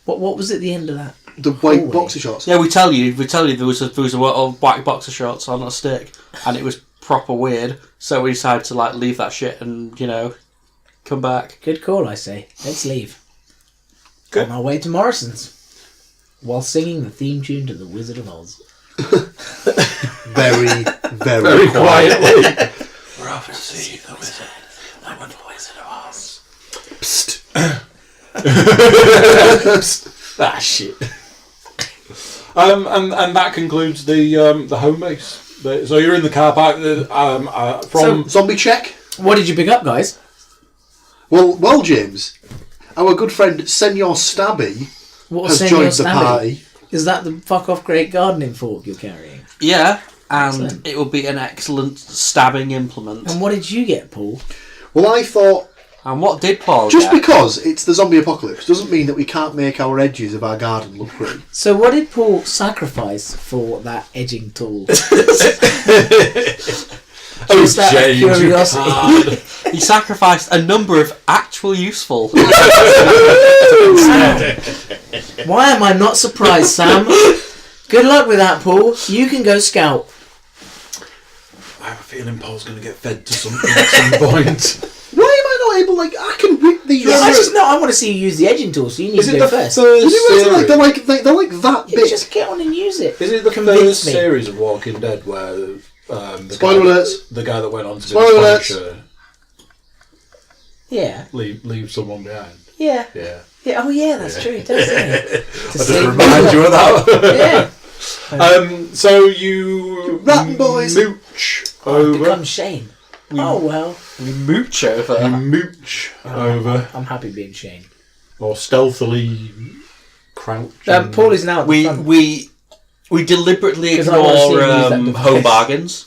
What was at the end of that? The white Holy. boxer shorts. Yeah, we tell you there was a white boxer shorts on a stick, and it was proper weird. So we decided to like leave that shit and come back. Good call, I say. Let's leave. Good. On our way to Morrison's. While singing the theme tune to The Wizard of Oz. Very, very quietly. We're off to see the wizard. I want the Wizard of Oz. Psst. Ah, shit. And that concludes the home base. So you're in the car park from... Zombie check. What did you pick up, guys? Well, James, our good friend Senor Stabby What has joined the party. Is that the fuck off great gardening fork you're carrying? Yeah, and Excellent. it will be an excellent stabbing implement. And what did you get, Paul? Well, I thought, And what did Paul just get? because it's the zombie apocalypse doesn't mean that we can't make our edges of our garden look pretty. So what did Paul sacrifice for that edging tool? Just out of James, you curiosity. card. He sacrificed a number of actual useful. Why am I not surprised, Sam? Good luck with that, Paul. You can go scout. I have a feeling Paul's going to get fed to something at some point. Why am I not able? Like, I can rip these. Yeah, I want to see you use the edging tool, so you need Is to it go the first. first You know, series? they're like that Yeah, big. just get on and use it. Is it the Convince first me. series of Walking Dead where Spoiler alerts. the guy that went on to be Spoiler the alerts. Punisher Yeah. leave someone behind? Yeah. Yeah. Yeah. Oh, yeah, that's true. It does, doesn't it? To I just save remind you of that. Yeah. So you Ratting boys. mooch over. Become Shane. Oh, well. We mooch over. Over. I'm happy being Shane. Or stealthily crouch. Paul is now at the front. We deliberately 'Cause I wanna see him use that ignore device. home bargains.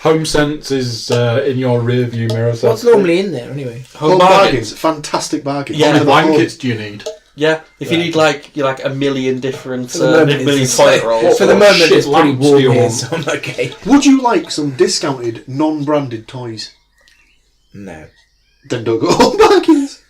Home sense is in your rear view mirror. So What's normally in there, anyway? Home bargains, fantastic bargains. Yeah, How many For the home. blankets do you need? Yeah, if you need like a million different For the moment, million it's toilet like- rolls. For the moment, shit it's pretty lamps do warm you here, want? so I'm okay. Would you like some discounted, non-branded toys? No. Then don't go home bargains.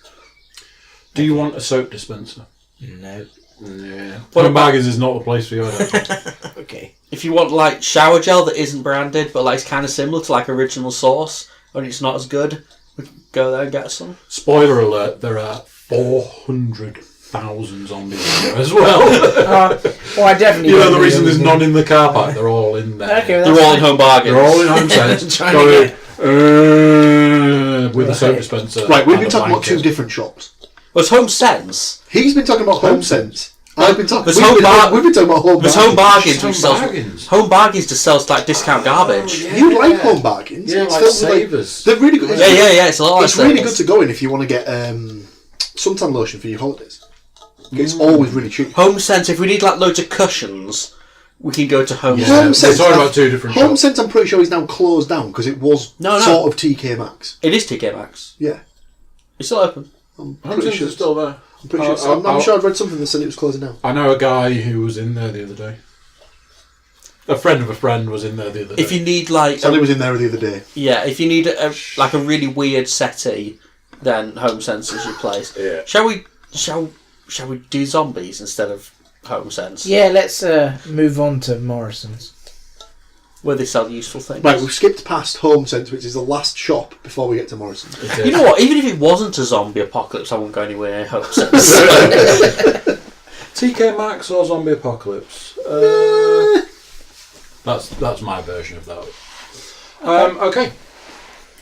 Do you want a soap dispenser? No. Yeah. What Home about- bargains is not the place for you. I don't think. Okay. If you want like shower gel that isn't branded but like it's kind of similar to like original source, only it's not as good, we can go there and get some. Spoiler alert: there are 400,000 zombies in there as well. Well, I definitely. You know won't the do reason there's everything. none in the car park? They're all in there. Okay, well, They're that's all in fine. home bargains. They're all in home sense. Trying to Going, get- with a soap dispenser. Right, we've and been a talking about two blanket. different shops. Well, it's Home Sense. He's been talking about Home Sense. I've been talking. There's We've Home been talking about Home There's Bargains. Home Bargains, Home which sells bargains. Home Bargains just sells like discount garbage. You like Home Bargains? Yeah, It's like filled with, Savers. They're really good. Yeah. It's a lot. It's like really Savers. good to go in if you want to get suntan lotion for your holidays. It's always really cheap. Home Sense. If we need like loads of cushions, we can go to Home Yeah, Sense. we're talking about two different Home shops. Sense, I'm pretty sure is now closed down because it was No. sort of TK Maxx. It is TK Maxx. Yeah, It's still open. I'm Home pretty sense sure. is still there. I'm pretty sure. I'm sure I'd read something that said it was closing down. I know a guy who was in there the other day. A friend of a friend was in there the other day. If you need like Sally was in there the other day. if you need a really weird settee, then Home Sense is your place. Yeah. Shall we do zombies instead of Home Sense? Yeah, let's move on to Morrison's. Where they sell useful things. Right, we've skipped past Home Sense, which is the last shop before we get to Morrison. You know what? Even if it wasn't a zombie apocalypse, I wouldn't go anywhere near Home Sense. TK Maxx or Zombie Apocalypse? That's my version of that. Okay.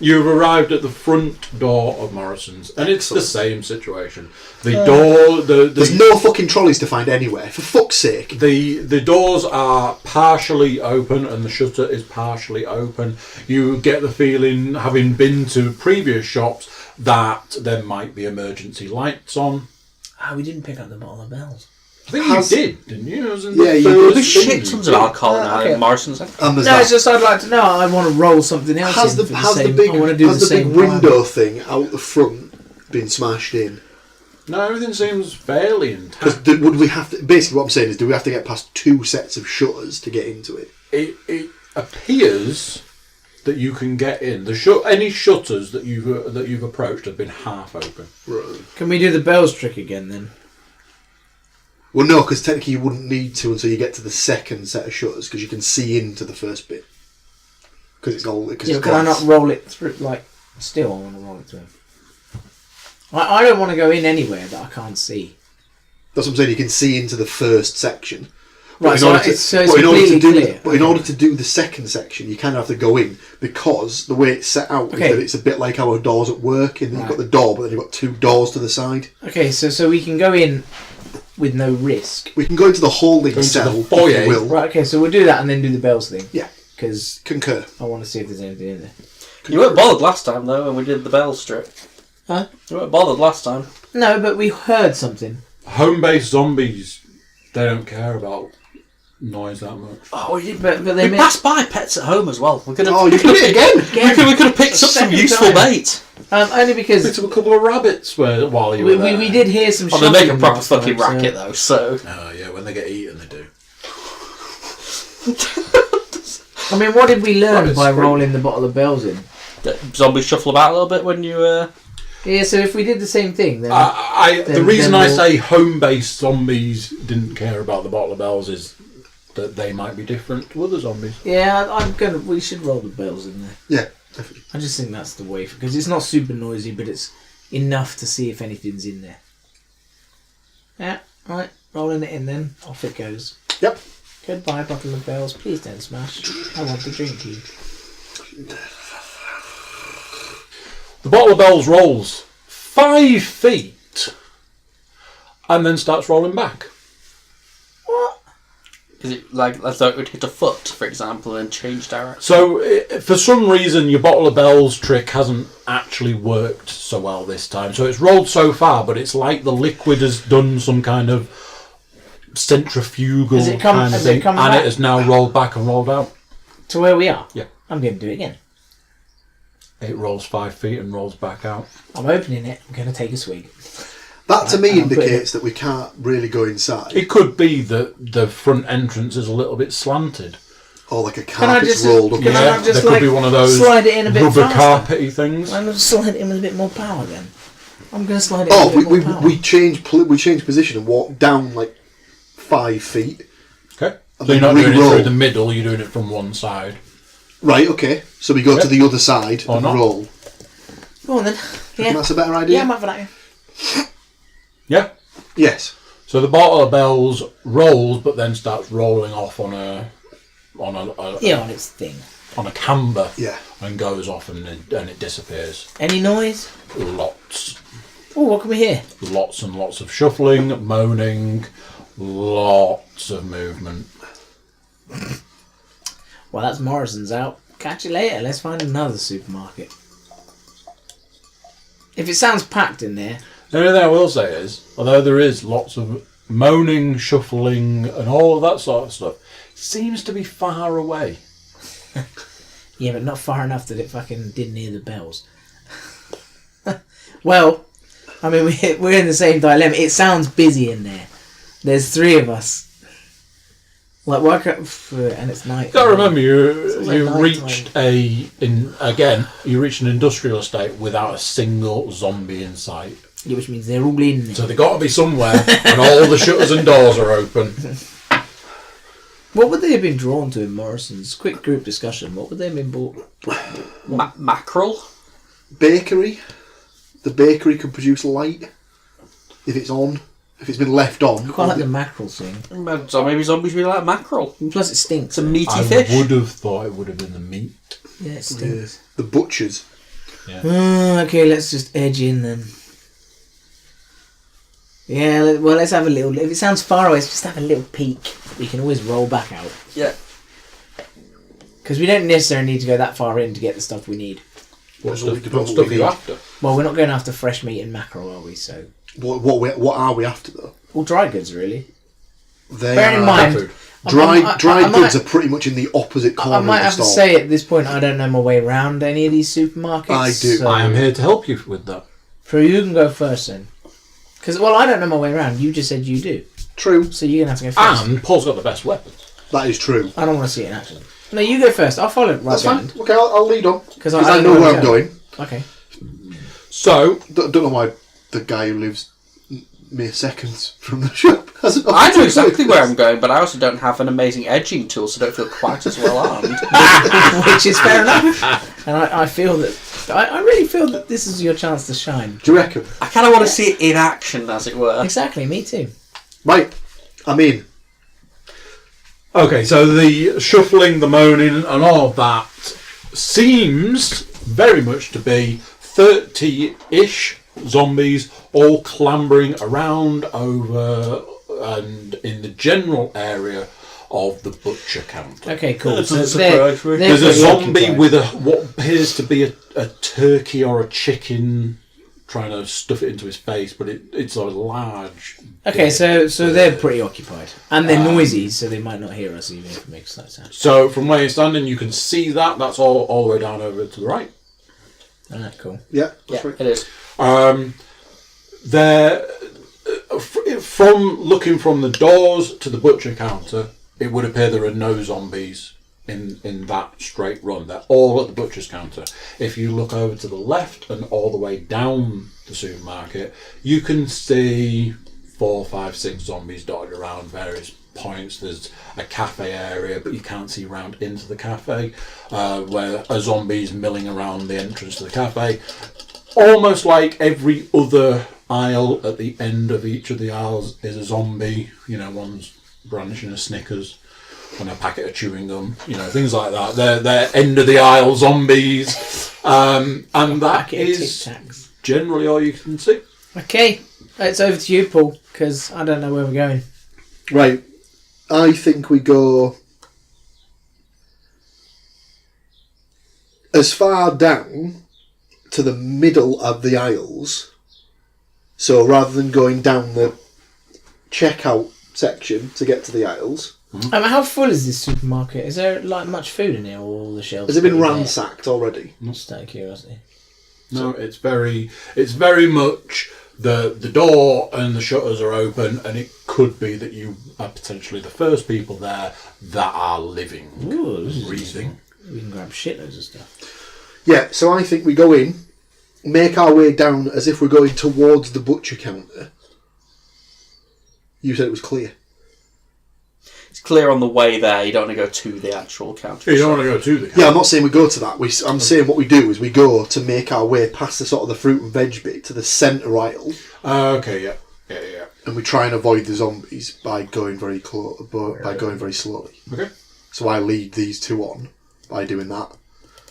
You've arrived at the front door of Morrison's, and it's the same situation. The door, There's no fucking trolleys to find anywhere, for fuck's sake. the doors are partially open, and the shutter is partially open. You get the feeling, having been to previous shops, that there might be emergency lights on. We didn't pick up the bottle of bells. I think Has- you did, didn't you? It was in Yeah, the you first There's thing shit you tons did. of alcohol in okay. Morrison's. And there's No, that. it's just I'd like to know. I want to roll something else. Has in the for has the same, big I want to do has the the big same window thing out the front been smashed in? No, everything seems fairly intact. Because would we have to? Basically, what I'm saying is, do we have to get past two sets of shutters to get into it? It appears that you can get in. Any shutters that you've approached have been half open. Right. Can we do the bells trick again then? Well, no, because technically you wouldn't need to until you get to the second set of shutters, because you can see into the first bit. Because it's all. Because Yeah, it's can I glass. not roll it through? Like, still, I want to roll it through. I don't want to go in anywhere that I can't see. That's what I'm saying. You can see into the first section. Right, in order to to do the second section, you kind of have to go in because the way it's set out is that it's a bit like our doors at work, in that you've got the door, but then you've got 2 doors to the side. Okay, so we can go in with no risk. We can go into the holding cell, the foyer. if you will. Right, okay, so we'll do that and then do the bells thing. Yeah. Because Concur. I want to see if there's anything in there. You weren't bothered last time though when we did the bell strip. Huh? You weren't bothered last time. No, but we heard something. Home-based zombies, they don't care about noise that much. Oh, But they we passed by pets at home as well. We could have. Oh, you did it again! We could have picked up some Second useful time. bait. Only because Picked up a couple of rabbits while you were there. we did hear some Oh, shopping. they make a proper last fucking time, racket though. So. Oh yeah, when they get eaten, they do. I mean, what did we learn Rabbits by scream. rolling the bottle of bells in? That zombies shuffle about a little bit when you. Yeah, so if we did the same thing, then The reason then I we'll- say home-based zombies didn't care about the bottle of bells is that they might be different to other zombies. yeah, we should roll the bells in there. Yeah, definitely. I just think that's the way because it's not super noisy, but it's enough to see if anything's in there. Yeah, right, rolling it in then. Off it goes. Yep. Goodbye, bottle of bells. Please don't smash. I want to drink you. The bottle of bells rolls 5 feet and then starts rolling back. What? Is it like as though it would hit a foot, for example, and change direction? So, for some reason, your bottle of bells trick hasn't actually worked so well this time. So it's rolled so far, but it's like the liquid has done some kind of centrifugal Has it come- kind of has thing, it come and back? it has now rolled back and rolled out. To where we are? Yeah. I'm going to do it again. It rolls 5 feet and rolls back out. I'm opening it. I'm going to take a swig. That to me I'm putting indicates that we can't really go inside. It could be that the front entrance is a little bit slanted. Or like a I carpet's just- rolled up. can I Yeah, not just, there could like, be one of those slide it in a bit rubber faster? carpety things. I'm going to slide it in with a bit more power then. I'm going to slide it Oh, in with a bit more power. we changed position and walked down like 5 feet. Okay. And So you're then not doing it re-roll. through the middle, you're doing it from one side. Right, okay. So we go to the other side Or and not. roll. Go on then. Do you Yeah. think that's a better idea? Yeah, I'm up for that. Yeah. Yes. So the bottle of bells rolls, but then starts rolling off on a Yeah, on its thing. on a camber, Yeah. and goes off and it disappears. Any noise? Lots Oh, what can we hear? and lots of shuffling, moaning, lots of movement. Well, that's Morrison's out. Catch you later. Let's find another supermarket. If it sounds packed in there, The only thing I will say is, although there is lots of moaning, shuffling, and all of that sort of stuff, it seems to be far away. yeah, but not far enough that it fucking didn't hear the bells. Well, I mean, we're in the same dilemma. It sounds busy in there. There's 3 of us. Like, why can't... And it's night. You got to remember, Sounds like you night reached you reached an industrial estate without a single zombie in sight. Yeah, which means they're all in there. So they got to be somewhere, and all the shutters and doors are open. What would they have been drawn to in Morrison's? Quick group discussion. What would they have been bought? Mackerel? Bakery. The bakery can produce light if it's on. If it's been left on. I quite like the mackerel thing. So maybe zombies really like mackerel. And plus, it stinks. It's a meaty I fish. would have thought it would have been the meat. Yeah, it stinks. The butchers. Okay, let's just edge in then. Yeah, well, let's have a little... If it sounds far away, let's just have a little peek. We can always roll back out. Yeah. Because we don't necessarily need to go that far in to get the stuff we need. What Depends stuff, what what stuff we are you need. after? Well, we're not going after fresh meat and mackerel, are we? So, What are we after though? all dry goods, really. They Bearing in are mind, Food. dry I goods might- are pretty much in the opposite corner I might of have the to store. say at this point, I don't know my way around any of these supermarkets. I do. So, I am here to help you with that. So you can go first then. Because, well, I don't know my way around. You just said you do. True. So you're going to have to go first. And Paul's got the best weapons. That is true. I don't want to see it in action. No, you go first. I'll follow right That's fine. behind. Okay, I'll lead on. Because Because I know where I'm going. Okay. So, Don't know why the guy who lives mere seconds from the shop hasn't. I know exactly where I'm going, but I also don't have an amazing edging tool, so I don't feel quite as well armed. Which is fair enough. And I feel that... I really feel that this is your chance to shine. Do you reckon? I kind of want to see it in action, as it were. Exactly, me too. Right. I'm in. Okay, so the shuffling, the moaning, and all of that seems very much to be 30-ish zombies all clambering around over and in the general area of the butcher counter. Okay, cool. That's So a surprise, really. There's a pretty zombie occupied. with what appears to be a turkey or a chicken trying to stuff it into his face, but it's a large... Okay, so they're pretty occupied. And they're noisy, so they might not hear us even if it makes that sound. So from where you're standing, you can see that. That's all the way down over to the right. Alright, cool. Yeah, Yeah, that's right. it is. There, from looking from the doors to the butcher counter, it would appear there are no zombies in that straight run. They're all at the butcher's counter. If you look over to the left and all the way down the supermarket, you can see 4, 5, 6 zombies dotted around various points. There's a cafe area, but you can't see round into the cafe, where a zombie's milling around the entrance to the cafe. Almost like every other aisle at the end of each of the aisles is a zombie. You know, one's brandishing a Snickers and a packet of chewing gum. You know, things like that. They're end of the aisle zombies, and that Packet of is Tic Tacs. generally all you can see. Okay, it's over to you, Paul, because I don't know where we're going. Right. I think we go as far down to the middle of the aisles. So rather than going down the checkout section to get to the aisles, How full is this supermarket? Is there like much food in here, or all the shelves? has it been pretty bare? ransacked already? Just out of curiosity. No, it's very much the door and the shutters are open, and it could be that you are potentially the first people there that are living, Ooh, this is breathing. We can grab shitloads of stuff. Yeah, so I think we go in, make our way down as if we're going towards the butcher counter. You said it was clear. It's clear on the way there. You don't want to go to the actual counter. You don't want to go to the Yeah, I'm not saying we go to that. I'm saying what we do is we go to make our way past the sort of the fruit and veg bit to the centre aisle, Okay, yeah. and we try and avoid the zombies by going very by going very slowly. Okay. So I lead these two on by doing that.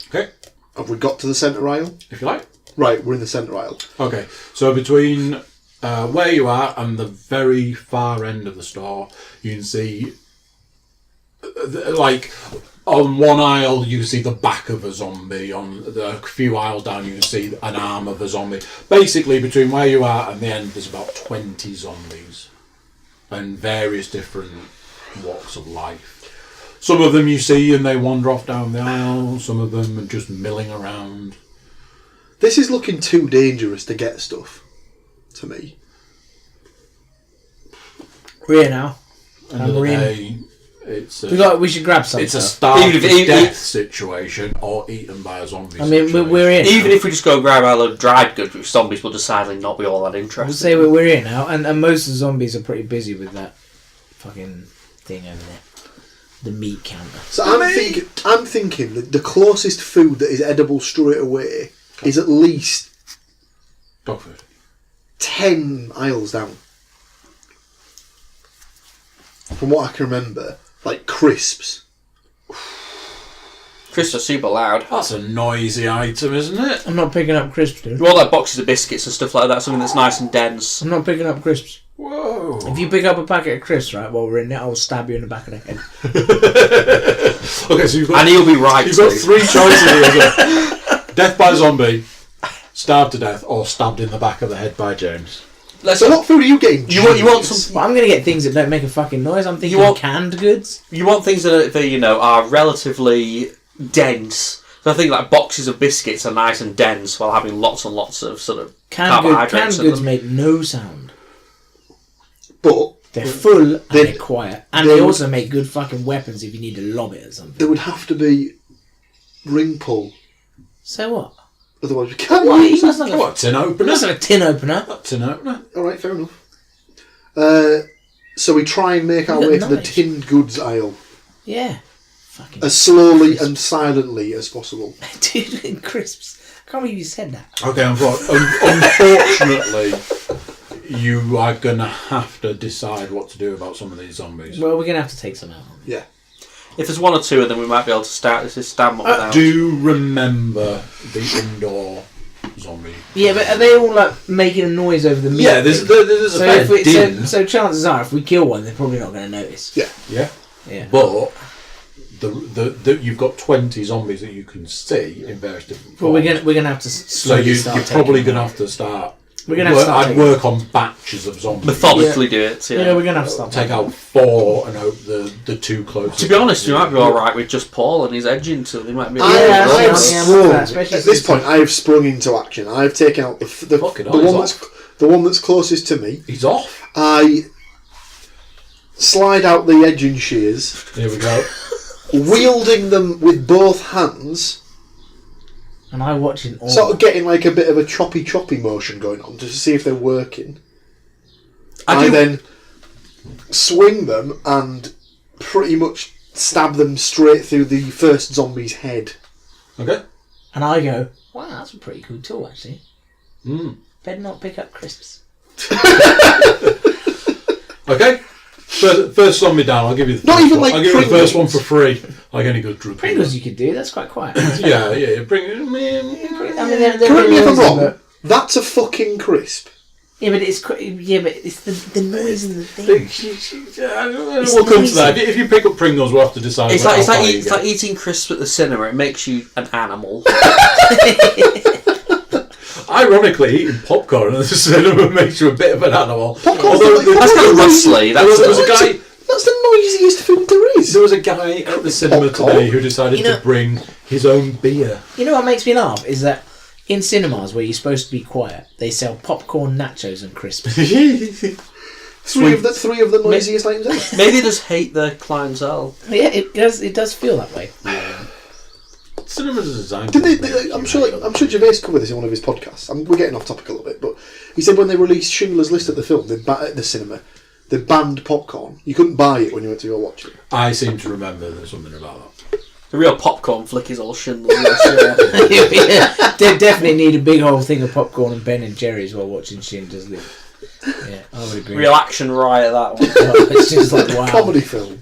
Okay, Have we got to the centre aisle? if you like. Right, we're in the centre aisle. Okay, so between where you are and the very far end of the store, you can see, like, on one aisle you can see the back of a zombie. On a few aisles down you can see an arm of a zombie. Basically, between where you are and the end, there's about 20 zombies. And various different walks of life. Some of them you see and they wander off down the aisle. Some of them are just milling around. This is looking too dangerous to get stuff, to me. We're here now. End of the we're in. day, it's We should grab some it's a stuff. starve Even to if- death situation or eaten by a zombie. I mean, situation. we're in. Even if we just go and grab our load of dried goods, which zombies will decidedly not be all that We'll interested. say we're here now, and most of the zombies are pretty busy with that fucking thing over there. The meat counter. So I'm thinking that the closest food that is edible straight away is at least Dog food. 10 aisles down. From what I can remember, like crisps. Crisps are super loud. That's a noisy item, isn't it? I'm not picking up crisps, dude. You want like boxes of biscuits and stuff like that, something that's nice and dense. I'm not picking up crisps. Whoa. If you pick up a packet of crisps, right, while we're in it, I'll stab you in the back of the head. Okay, so you've got And he'll be right. you've got too. 3 choices here. Death by zombie, starved to death, or stabbed in the back of the head by James. So what food are you getting? You want Genius? some. But I'm going to get things that don't make a fucking noise. I'm thinking You want- canned goods. You want things that are relatively dense. So I think like boxes of biscuits are nice and dense while having lots and lots of sort of Canned carbohydrates in goods them. make no sound. But They're full and They- they're quiet. And they they would- also make good fucking weapons if you need to lob it or something. there would have to be ring pull. So what? Otherwise we can't What? use That's it. not What, tin opener? That's like a tin opener. Tin opener? Alright, fair enough. So we try and make our Look way at to the knives. tinned goods aisle Yeah. Fucking as slowly and silently as possible. dude, and crisps. I can't believe you said that. Okay, unfortunately, you are going to have to decide what to do about some of these zombies. Well, we're going to have to take some out. Yeah. If there's one or two of them, we might be able to stab them out. Do remember the indoor zombie. Yeah, but are they all like making a noise over the meat? Yeah, there's a fair din. So chances are, if we kill one, they're probably not going to notice. Yeah. Yeah. But you've got 20 zombies that you can see in various different forms. Well, we're gonna have to. So you're probably going to have to start. We're gonna have to start. I'd work on batches of zombies. Methodically do it. Yeah, we're gonna have to start. Take out 4 and hope the 2 closest. To be honest, we might be all right with just Paul and his edging, so they might be. I have sprung. At This point, I have sprung into action. I have taken out the one that's closest to me. He's off. I slide out the edging shears, Here we go. wielding them with both hands. And I watching all. Sort of getting like a bit of a choppy motion going on just to see if they're working. I then swing them and pretty much stab them straight through the first zombie's head. Okay. And I go, wow, that's a pretty cool tool, actually. Mm. Better not pick up crisps. Okay. First zombie down. I'll give you the Not first even one. like I'll give you the first one Pringles. for free. Like any good drug. Pringles you could do, that's quite quiet. Yeah. Bring it. I mean, Correct me if I'm wrong. That's a fucking crisp. Yeah, but it's the noise and the thing. We'll come to that. If you pick up Pringles, we'll have to decide. It's how far you like get. eating crisps at the cinema. It makes you an animal. Ironically, eating popcorn at the cinema makes you a bit of an animal. That's kind of rustly. There was a guy. That's the noisiest food there is. There was a guy at the cinema today who decided to bring his own beer. You know what makes me laugh is that in cinemas where you're supposed to be quiet, they sell popcorn, nachos, and crisps. Three of the noisiest items ever. Maybe they just hate their clientele. Yeah, it does feel that way. Cinemas are designed. I'm sure Gervais covered this in one of his podcasts. We're getting off topic a little bit, but he said when they released Schindler's List at the film, at the cinema, they banned popcorn. You couldn't buy it when you went to go watch it. I seem to remember there's something about that. The real popcorn flick is all Schindler's List. Yeah. They definitely need a big whole thing of popcorn and Ben and Jerry's while watching Schindler's List. Yeah, I would agree. Real action riot, that one. It's just like, wow. Comedy film.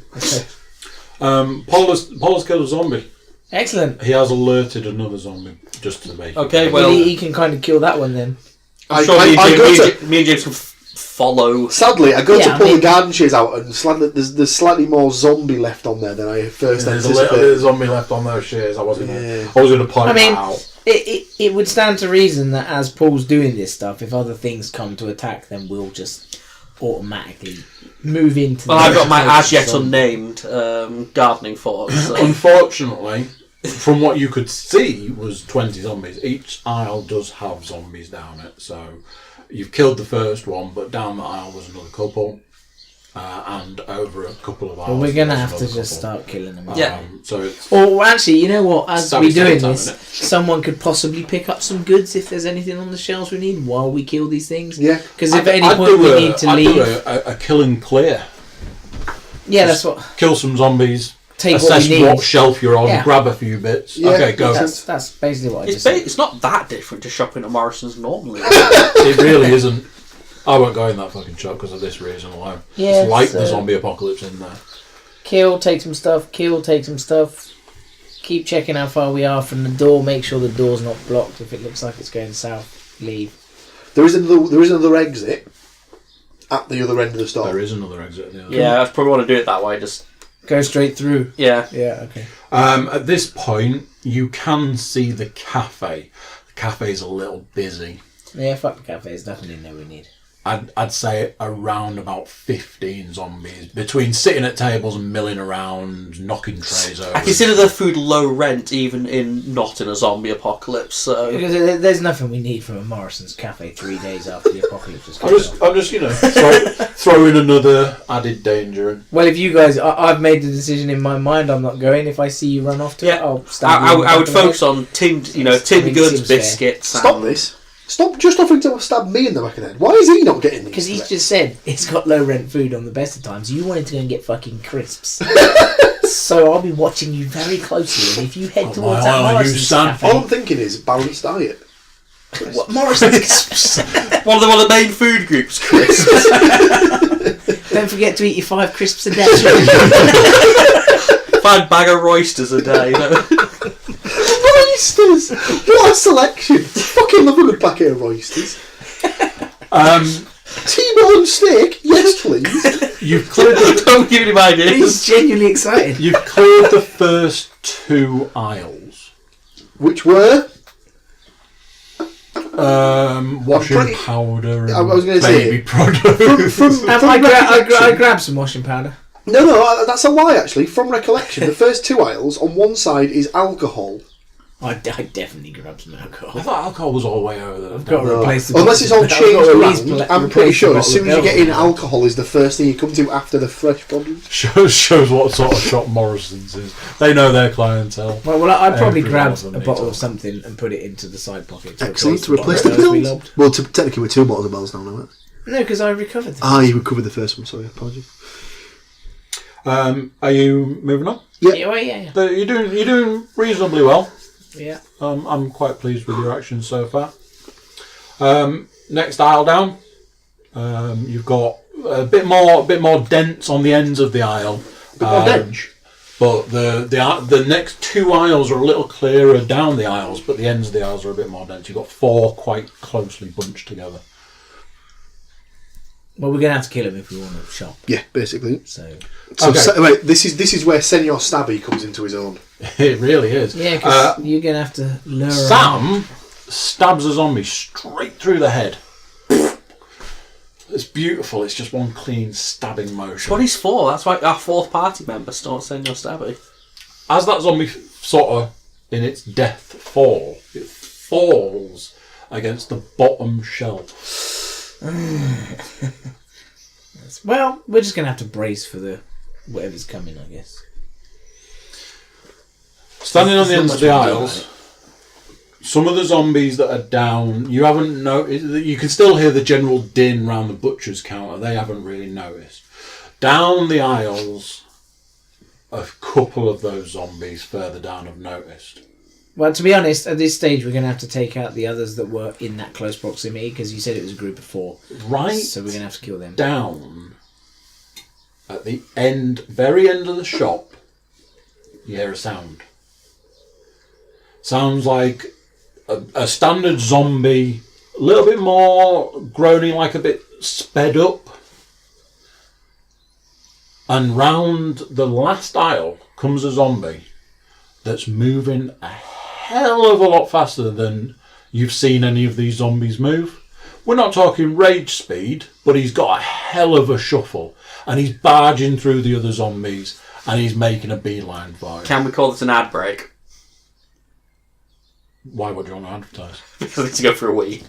Paul has killed a zombie. Excellent. He has alerted another zombie just to make. Okay, well, he can kind of kill that one then. I'm sure me and James can follow. Sadly, I go to pull the garden shears out, and there's slightly more zombie left on there than I first There's a anticipated. little bit of zombie left on those shears. I was going to point that out. It would stand to reason that as Paul's doing this stuff, if other things come to attack, then we'll just automatically move into. Well, I've got my as yet unnamed gardening fork. So. Unfortunately, from what you could see, was 20 zombies. Each aisle does have zombies down it, so you've killed the first one, but down the aisle was another couple, and over a couple of aisles. Well, we're gonna have to just start killing them. Yeah. So it's. Or actually, you know what? As we're doing time, this, someone could possibly pick up some goods if there's anything on the shelves we need while we kill these things. Yeah. Because if at any point we need to leave, do a kill and clear. yeah, that's what. Kill some zombies. Take Assess what we need. what shelf you're on. Yeah. Grab a few bits. Yeah. Okay, go. That's basically what I just said. It's not that different to shopping at Morrison's normally. It really isn't. I won't go in that fucking shop because of this reason alone. Yeah, it's like so the zombie apocalypse in there. Kill, take some stuff. Kill, take some stuff. Keep checking how far we are from the door. Make sure the door's not blocked. If it looks like it's going south, leave. There is another exit at the other end of the store. There is another exit at the other Yeah, I probably want to do it that way. Just go straight through. Yeah. Yeah. Okay. At this point, you can see the cafe. The cafe's a little busy. Yeah. Fuck the cafe. There's nothing in there we need. I'd say around about 15 zombies between sitting at tables and milling around, knocking trays over. I consider their food low rent, even not in a zombie apocalypse. So Because there's nothing we need from a Morrison's cafe 3 days after the apocalypse has come. I'm just throw in another added danger in. Well, if you guys, I've made the decision in my mind. I'm not going. If I see you run off to it, I'll stand. I would focus on tinned goods, seems biscuits. Stop this. Stop just offering to stab me in the back of the head. Why is he not getting these? Because he's just said it's got low rent food on the best of times. You wanted to go and get fucking crisps. So I'll be watching you very closely. And if you head towards that Morrison's cafe... All I'm thinking is balanced diet. What, Morrison's crisps? One of the main food groups, Chris. Don't forget to eat your 5 crisps a day. 5 bag of roysters a day. Roysters! What a selection! Fucking love a good packet of roysters. T-bone steak? Yes, please. You've cleared the, Don't give me my ideas. He's genuinely excited. you've cleared the first 2 aisles. Which were? Washing pretty- powder and I was gonna say, baby produce. From I grabbed some washing powder. No, that's a lie, actually. From recollection, the first 2 aisles, on one side is alcohol. I definitely grabbed some alcohol. I thought alcohol was all the way over there. I've got to replace the Unless it's all I've got changed to at least around, pla- I'm pretty replace the sure as bottle soon of as you get in, Belgian. alcohol is the first thing you come to after the fresh produce. Shows what sort of shop Morrison's is. They know their clientele. Well, I'd probably Every grab one of them a needs bottle one. of something and put it into the side pocket. Excellent, to replace the bottle of pills. lobbed. Well, technically we're 2 bottles of bells now, aren't we? No, because I recovered them. Ah, you recovered the first one, sorry, apologies. Are you moving on? Yeah. You're doing reasonably well. Yeah. I'm quite pleased with your actions so far. Next aisle down, you've got a bit more dents on the ends of the aisle. More dench. But the next 2 aisles are a little clearer down the aisles, but the ends of the aisles are a bit more dense. You've got 4 quite closely bunched together. Well, we're going to have to kill him if we want to shop. Yeah, basically. So Okay. Wait, this is where Senor Stabby comes into his own. It really is. yeah, because you're going to have to lure Sam stabs a zombie straight through the head. It's beautiful. It's just one clean stabbing motion. That's what he's for. That's why our 4th party member starts saying your stabby. As that zombie sort of in its death fall, it falls against the bottom shelf. Well, we're just going to have to brace for the whatever's coming, I guess. Standing on the There's ends not of the much we can do aisles, some of the zombies that are down, you haven't noticed. You can still hear the general din round the butcher's counter. They haven't really noticed. Down the aisles, a couple of those zombies further down have noticed. Well, to be honest, at this stage, we're going to have to take out the others that were in that close proximity, because you said it was a group of 4. Right So we're going to have to kill them. down at the end, very end of the shop, you hear a sound. Sounds like a standard zombie, a little bit more groaning, like a bit sped up. And round the last aisle comes a zombie that's moving a hell of a lot faster than you've seen any of these zombies move. We're not talking rage speed, but he's got a hell of a shuffle. And he's barging through the other zombies and he's making a beeline for it. Can we call this an ad break? Why would you want to advertise? Because I need to go for a wee.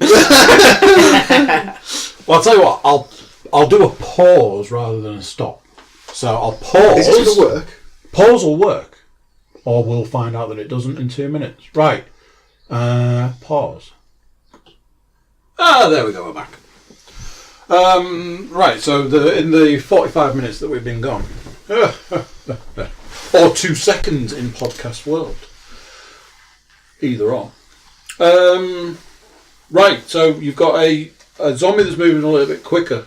Well, I'll tell you what, I'll do a pause rather than a stop. So I'll pause. Is this going to work? Pause will work. Or we'll find out that it doesn't in 2 minutes. Right. Pause. There we go, we're back. Right, so in the 45 minutes that we've been gone, or 2 seconds in podcast world, either or. Right, so you've got a zombie that's moving a little bit quicker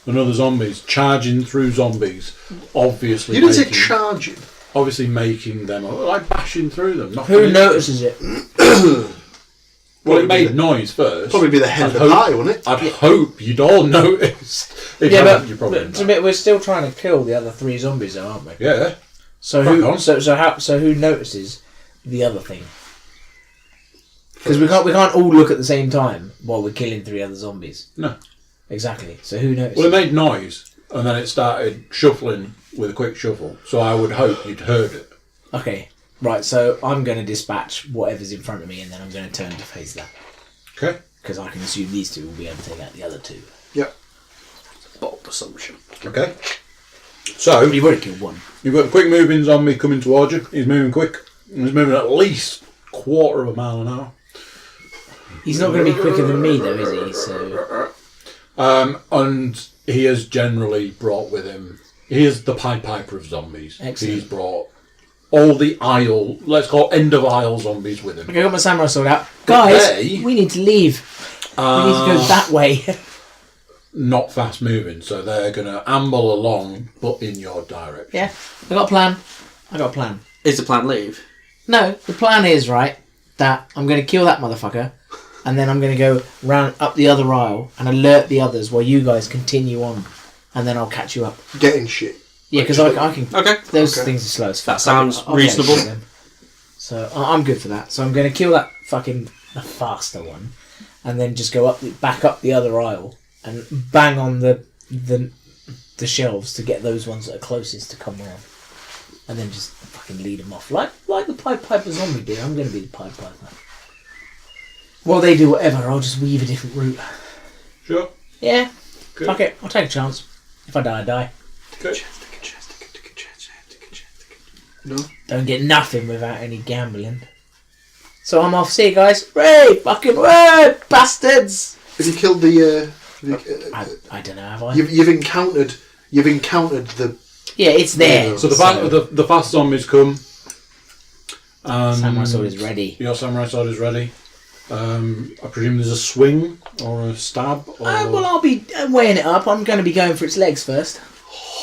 than other zombies, charging through zombies, obviously. You didn't say charging. Obviously making them, like bashing through them. Who notices it? Well, it made noise first. Probably be the head of the party, wouldn't it? I'd hope you'd all noticed. If you haven't, you probably to admit, we're still trying to kill the other 3 zombies, though, aren't we? Yeah. So Crack who? on. So who notices the other thing? Because we can't all look at the same time while we're killing 3 other zombies. No. Exactly. So who notices? Well, it made noise, and then it started shuffling with a quick shuffle. So I would hope you'd heard it. Okay. Right. So I'm going to dispatch whatever's in front of me, and then I'm going to turn to face that. Okay. Because I can assume these 2 will be able to take out the other 2. Yep. Bold assumption. Okay. So You've already killed 1. you've got a quick moving zombie coming towards you. He's moving quick. He's moving at least 1/4 mile an hour. He's not going to be quicker than me, though, is he? So. And he has generally brought with him. He is the Pied Piper of zombies. Excellent. He's brought all the aisle, let's call end of aisle zombies with him. Okay, I got my samurai sword out. Guys, we need to leave. We need to go that way. Not fast moving, so they're going to amble along, but in your direction. Yeah, I got a plan. Is the plan leave? No, the plan is, right, that I'm going to kill that motherfucker, and then I'm going to go round up the other aisle and alert the others while you guys continue on, and then I'll catch you up. Getting shit. Yeah, because I can... Okay. Those things are slow as fuck. That sounds I'll reasonable. So I'm good for that. So I'm going to kill that fucking the faster one, and then just go back up the other aisle and bang on the shelves to get those ones that are closest to come around, and then just fucking lead them off like the Pied Piper zombie did. I'm going to be the Pied Piper. Well, they do whatever. I'll just weave a different route. Sure. Yeah. Good. Fuck it. I'll take a chance. If I die, I die. Good. No. Don't get nothing without any gambling. So I'm off. See you guys. Ray! Fucking Ray! Bastards! Have you killed the... I don't know, have I? You've encountered the... Yeah, it's there. So the fast zombies come. Samurai sword is ready. Your samurai sword is ready. I presume there's a swing or a stab? Or... Well, I'll be weighing it up. I'm going to be going for its legs first.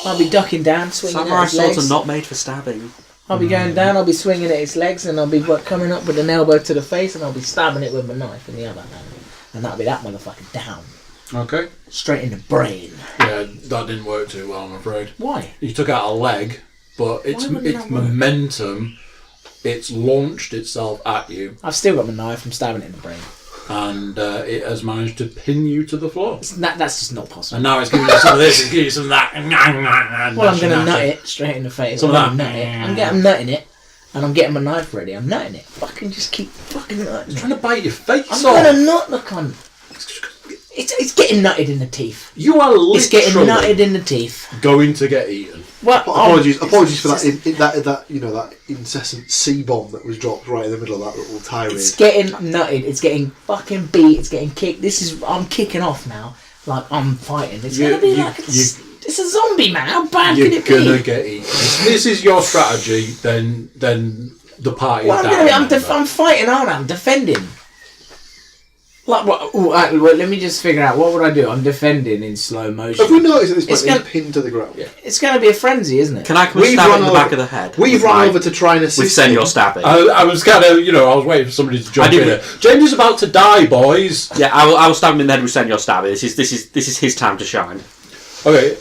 I'll be ducking down, swinging Samurai at its legs. swords are not made for stabbing. I'll be going down, I'll be swinging at its legs, and I'll be coming up with an elbow to the face, and I'll be stabbing it with my knife in the other hand. And that'll be that motherfucker down. Okay. Straight in the brain. Yeah, that didn't work too well, I'm afraid. Why? You took out a leg, but its momentum, it's launched itself at you, I've still got my knife, I'm stabbing it in the brain. and it has managed to pin you to the floor. That's just not possible. And now it's giving you some of this, it's giving you some of that. Well, I'm going to nut it straight in the face. Some of that. I'm nutting it, and I'm getting my knife ready. I'm nutting it. Fucking just keep fucking nutting It's it. trying to bite your face I'm off. going to nut the cunt. It's getting nutted in the teeth. You are It's getting literally nutted in the teeth. going to get eaten. Well, Apologies for that incessant C bomb that was dropped right in the middle of that little tirade. It's getting nutted. It's getting fucking beat. It's getting kicked. I'm kicking off now. Like I'm fighting. It's gonna be like it's a zombie, man. How bad could it be? You're gonna get eaten. If this is your strategy, then the party is down. I'm fighting, aren't I? I'm defending. Like what? Let me just figure out what would I do. I'm defending in slow motion. Have we noticed at this point gonna- he's pinned to the ground? Yeah. It's going to be a frenzy, isn't it? Can I come and stab it in the back of the head? We've run over to try and assist with Senor stabbing. I was kind of, I was waiting for somebody to jump in. James is about to die, boys. Yeah, I will stab him in the head with Senor stabbing. This is his time to shine. Okay,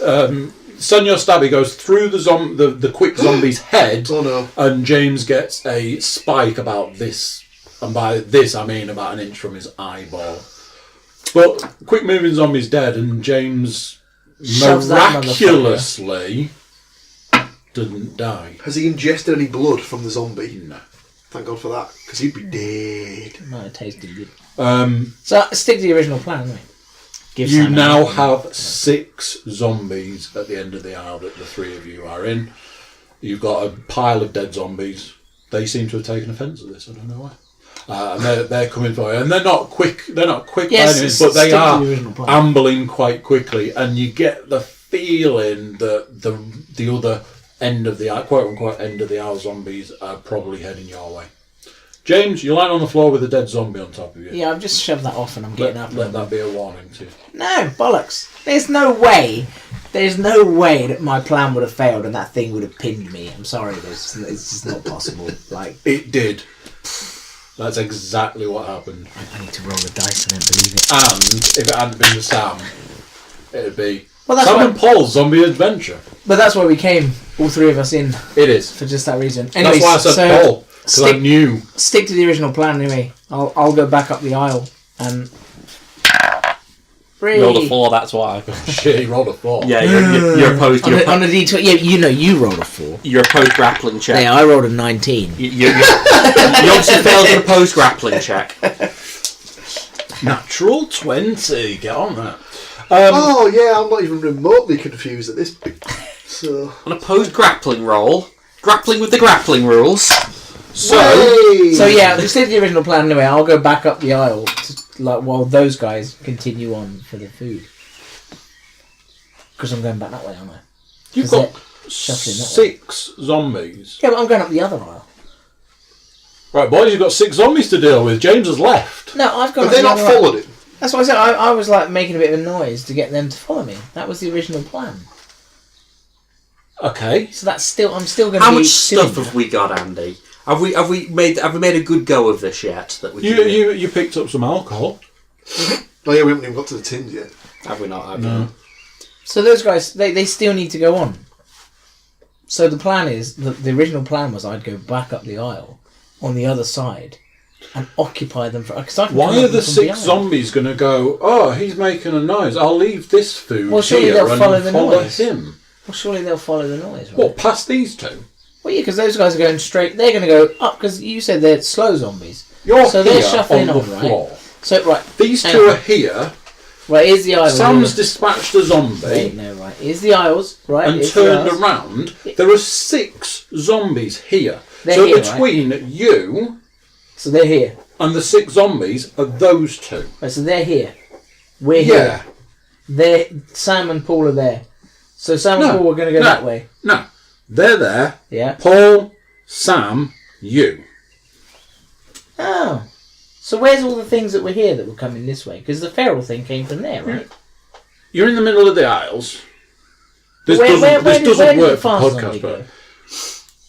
Senor Stabby goes through the quick zombie's head, Oh no. and James gets a spike about this, and by this I mean about an inch from his eyeball. But quick moving zombie's dead, and James Shoves that miraculously didn't die. Has he ingested any blood from the zombie? No. Thank God for that, because he'd be dead. Might have tasted good. Um, So stick to the original plan, anyway. You now have 6 zombies at the end of the aisle that the 3 of you are in. You've got a pile of dead zombies. They seem to have taken offence at this. I don't know why. And they're coming for you, and they're not quick. They're not quick, Yes, enemies, but they stick to are the original plan. ambling quite quickly. And you get the feeling that the other end of the quote unquote end of the aisle zombies are probably heading your way. James, you lie on the floor with a dead zombie on top of you. Yeah, I've just shoved that off and I'm getting up. Let that be a warning to you. No, bollocks. There's no way that my plan would have failed and that thing would have pinned me. I'm sorry, it's just not possible. Like It did. That's exactly what happened. I need to roll the dice, I don't believe it. And if it hadn't been Sam, it'd be Well, that's Sam why, and Paul's zombie adventure. but that's why we came, all 3 of us in, It is. for just that reason. Anyways, That's why I said Paul, because I knew. Stick to the original plan anyway. I'll go back up the aisle and... Rolled a 4, that's why. Shit, he rolled a 4. Yeah, you're opposed. On a D20, yeah, you rolled a 4. Your opposed grappling check. Yeah, I rolled a 19. You obviously failed your opposed grappling check. Natural 20. Get on that. Oh yeah, I'm not even remotely confused at this point. So An opposed grappling roll. Grappling with the grappling rules. So, Yeah, stick to the original plan anyway. I'll go back up the aisle while those guys continue on for the food. Because I'm going back that way, aren't I? you've got Shuffling that 6 zombies. Yeah, but I'm going up the other aisle. Right, boys, you've got 6 zombies to deal with. James has left. No, I've gone Have up they the not other aisle. followed him? That's what I said. I was like making a bit of a noise to get them to follow me. That was the original plan. Okay. So that's still. I'm still going to. How much stuff have we got, Andy? Have we made a good go of this yet? That we You picked up some alcohol. Oh yeah, we haven't even got to the tins yet. have we not? No. So those guys, they still need to go on. So the plan is the original plan was I'd go back up the aisle on the other side and occupy them for. Why are the 6 zombies going to go? Oh, he's making a noise. I'll leave this food Well, surely here they'll and follow the follow noise. him. Well, surely they'll follow the noise, right? What? Past these 2? Well, yeah, because those guys are going straight. They're going to go up because you said they're slow zombies. You're So here they're shuffling on the on, right? floor. So right, These hang 2 on. are here. Right, here's the aisle. Sam's dispatched a zombie. Wait, no, right. Here's the aisles, right? And here's the turned aisles. around. There are 6 zombies here. They're So here, between you So they're here. and the 6 zombies are those 2. Right, so they're here. We're here. Yeah. They're Sam and Paul are there. So Sam and Paul are going to go that way. No. They're there. Yeah. Paul, Sam, you. Oh. So where's all the things that were here that were coming this way? Because the feral thing came from there, right? You're in the middle of the aisles. This Where doesn't did work the for fast podcast, zombie but go?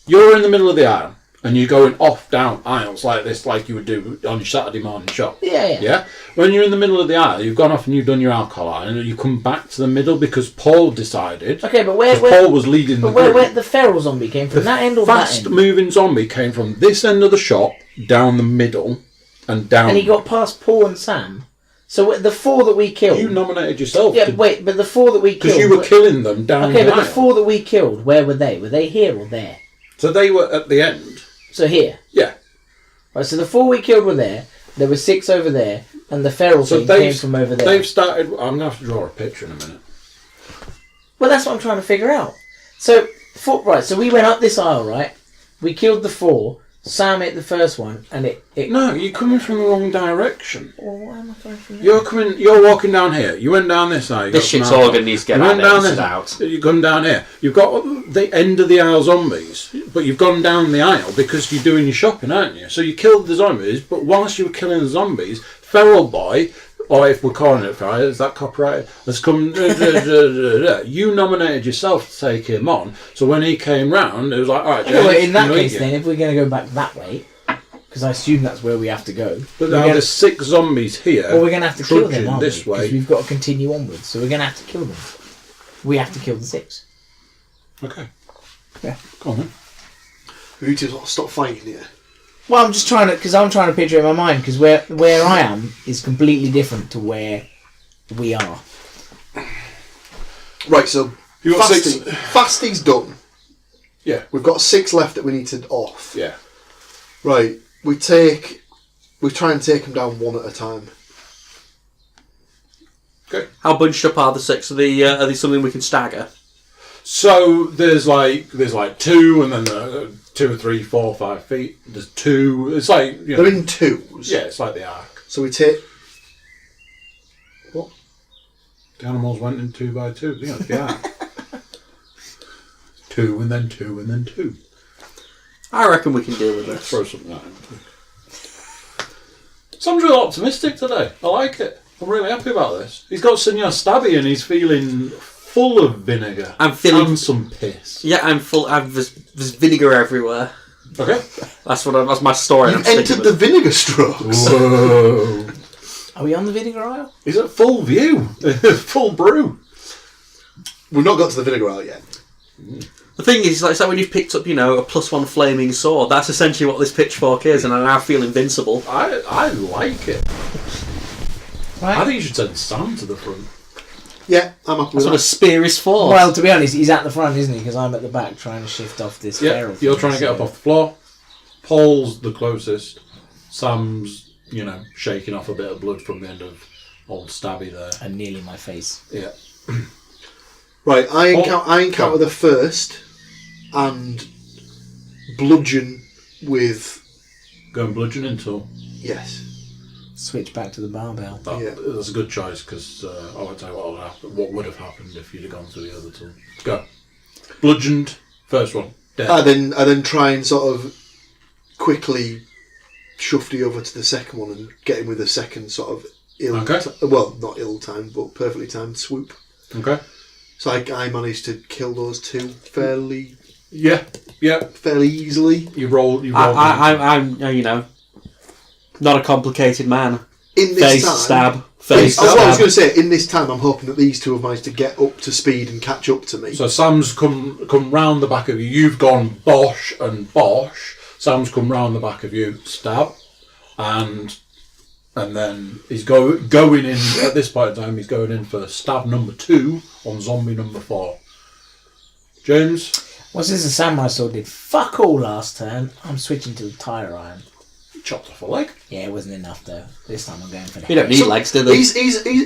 you're in the middle of the aisle and you're going off down aisles like this, like you would do on your Saturday morning shop. Yeah. Yeah? When you're in the middle of the aisle, you've gone off and you've done your alcohol and you come back to the middle because Paul decided. Okay, but where Paul was leading the group. where the feral zombie came from? That end or that Fast end? moving zombie came from this end of the shop down the middle and down. And he got past Paul and Sam. So the 4 that we killed. You nominated yourself. Yeah, wait, but the 4 that we killed. Because you were killing them down Okay, the but aisle. the 4 that we killed, where were they? Were they here or there? So they were at the end. So here. Yeah. Right, so the 4 we killed were there. There were 6 over there, and the feral So thing came from over there. They've started. I'm going to have to draw a picture in a minute. Well, that's what I'm trying to figure out. So, so we went up this aisle, right? We killed the 4. Sam hit the first one, and it. No, you're coming from the wrong direction. Well, why am I going from there? You're walking down here. You went down this aisle. This shit's all going to need to get You went down this out. You've gone down here. You've got the end of the aisle zombies, but you've gone down the aisle because you're doing your shopping, aren't you? So you killed the zombies, but whilst you were killing the zombies, Feral Boy, or if we're calling it feral, is that copyright? Has come. You nominated yourself to take him on, so when he came round, it was like, all right, James, Anyway, in that you case, eat it. then, if we're going to go back that way, because I assume that's where we have to go. But now there's 6 zombies here. Well, we're going to have to kill them, trudging aren't this we? way. Because we've got to continue onwards, so we're going to have to kill them. We have to kill the 6. Okay. Yeah. Go on then. We need to stop fighting here. Well, I'm just trying to, because I'm trying to picture it in my mind, because where I am is completely different to where we are. Right, so You got Fasty, 6. Fasty's done. Yeah. We've got 6 left that we need to off. Yeah. Right, we try and take them down one at a time. Okay. How bunched up are the 6? Are they something we can stagger? So there's like 2, and then 2 or 3, 4, 5 feet. There's 2. It's like you know, They're in 2s. yeah, it's like the arc. So we take. What? The animals went in 2 by 2. Yeah, it's the arc. 2 and then 2 and then 2. I reckon we can deal with Let's this. throw something at him. Sam's really optimistic today. I like it. I'm really happy about this. He's got Senor Stabby and he's feeling full of vinegar. I'm feeling- and some piss. Yeah, I'm full. There's vinegar everywhere. Okay. That's my story. You've entered the vinegar strokes. Whoa. Are we on the vinegar aisle? He's at full view. Full brew. We've not got to the vinegar aisle yet. The thing is, it's like when you've picked up, a +1 flaming sword. That's essentially what this pitchfork is, and I now feel invincible. I like it. Right. I think you should send Sam to the front. Yeah, I'm up with That's what a that. spear is for. Well, to be honest, he's at the front, isn't he? Because I'm at the back trying to shift off this Yeah, feral you're thing, trying to get so- up off the floor. Paul's the closest. Sam's, shaking off a bit of blood from the end of old Stabby there. And nearly my face. Yeah. Right, I Oh, encounter the first and bludgeon with. Go and bludgeon into. Yes. Switch back to the barbell. Yeah. That's a good choice because I won't tell you what would have happened if you'd have gone through the other two. Go. Bludgeoned. First one. Dead. I then try and sort of quickly shufty over to the second one and get him with a second sort of not ill timed, but perfectly timed swoop. Okay. So I managed to kill those two fairly easily. You roll. I'm not a complicated man. In this Face time, stab. Face I was stab. going to say, in this time, I'm hoping that these two have managed to get up to speed and catch up to me. So Sam's come round the back of you. You've gone bosh and bosh. Sam's come round the back of you, stab, and then he's going in. At this point in time, he's going in for stab number 2 on zombie number 4. James, Well, since the samurai sword did fuck all last turn, I'm switching to the tire iron. chopped off a leg. Yeah, it wasn't enough though. This time I'm going for the You don't need legs, do they? He's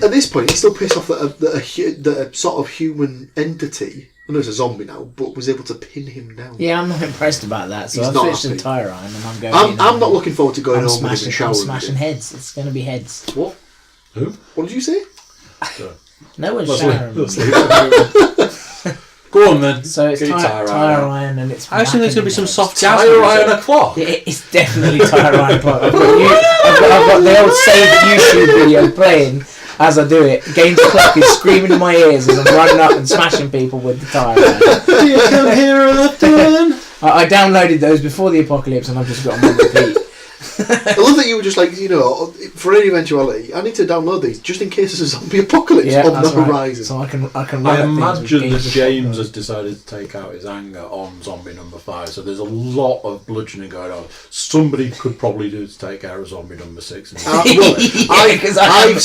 at this point, he's still pissed off that a sort of human entity, I know it's a zombie now, but was able to pin him down. Yeah, I'm not impressed about that, so He's I've not switched to happy. the tire iron and I'm going I'm not looking forward to going I'm home with him and showering. I'm smashing heads. It's going to be heads. What? Who? What did you say? No one's Let's showering. leave it. Go on then. So it's Get your tire iron and it's... I assume there's going to be some soft jazz. Tire iron o'clock. It's definitely tire iron clock. I've got the old saved YouTube video playing as I do it. Games clock is screaming in my ears as I'm running up and smashing people with the tire iron. You can hear it then. I downloaded those before the apocalypse and I've just got them on repeat. I love that you were just like, for any eventuality, I need to download these just in case there's a zombie apocalypse on the horizon. So I can I run imagine that James has decided to take out his anger on zombie number 5, so there's a lot of bludgeoning going on. Somebody could probably do to take out zombie number 6. Because I've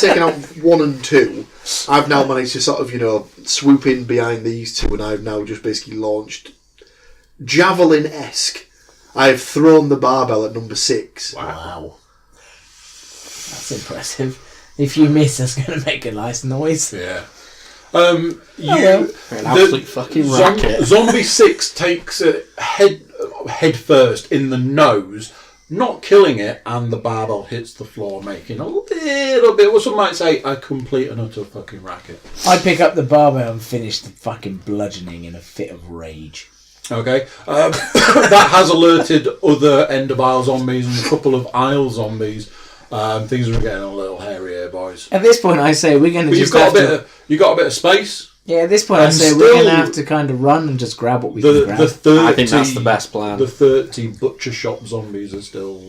taken out 1 and 2, I've now managed to sort of, swoop in behind these two, and I've now just basically launched javelin-esque. I've thrown the barbell at number 6. Wow. That's impressive. If you miss, that's going to make a nice noise. Yeah. An absolute fucking racket. Zombie 6 takes it head first in the nose, not killing it, and the barbell hits the floor, making a little bit, what some might say, a complete and utter fucking racket. I pick up the barbell and finish the fucking bludgeoning in a fit of rage. Okay, that has alerted other end of aisle zombies and a couple of aisle zombies. Things are getting a little hairy here, boys. At this point, I say we're going to You've got a bit of space. Yeah, at this point, I say we're going to have to kind of run and just grab what we can grab. I think that's the best plan. The 30 butcher shop zombies are still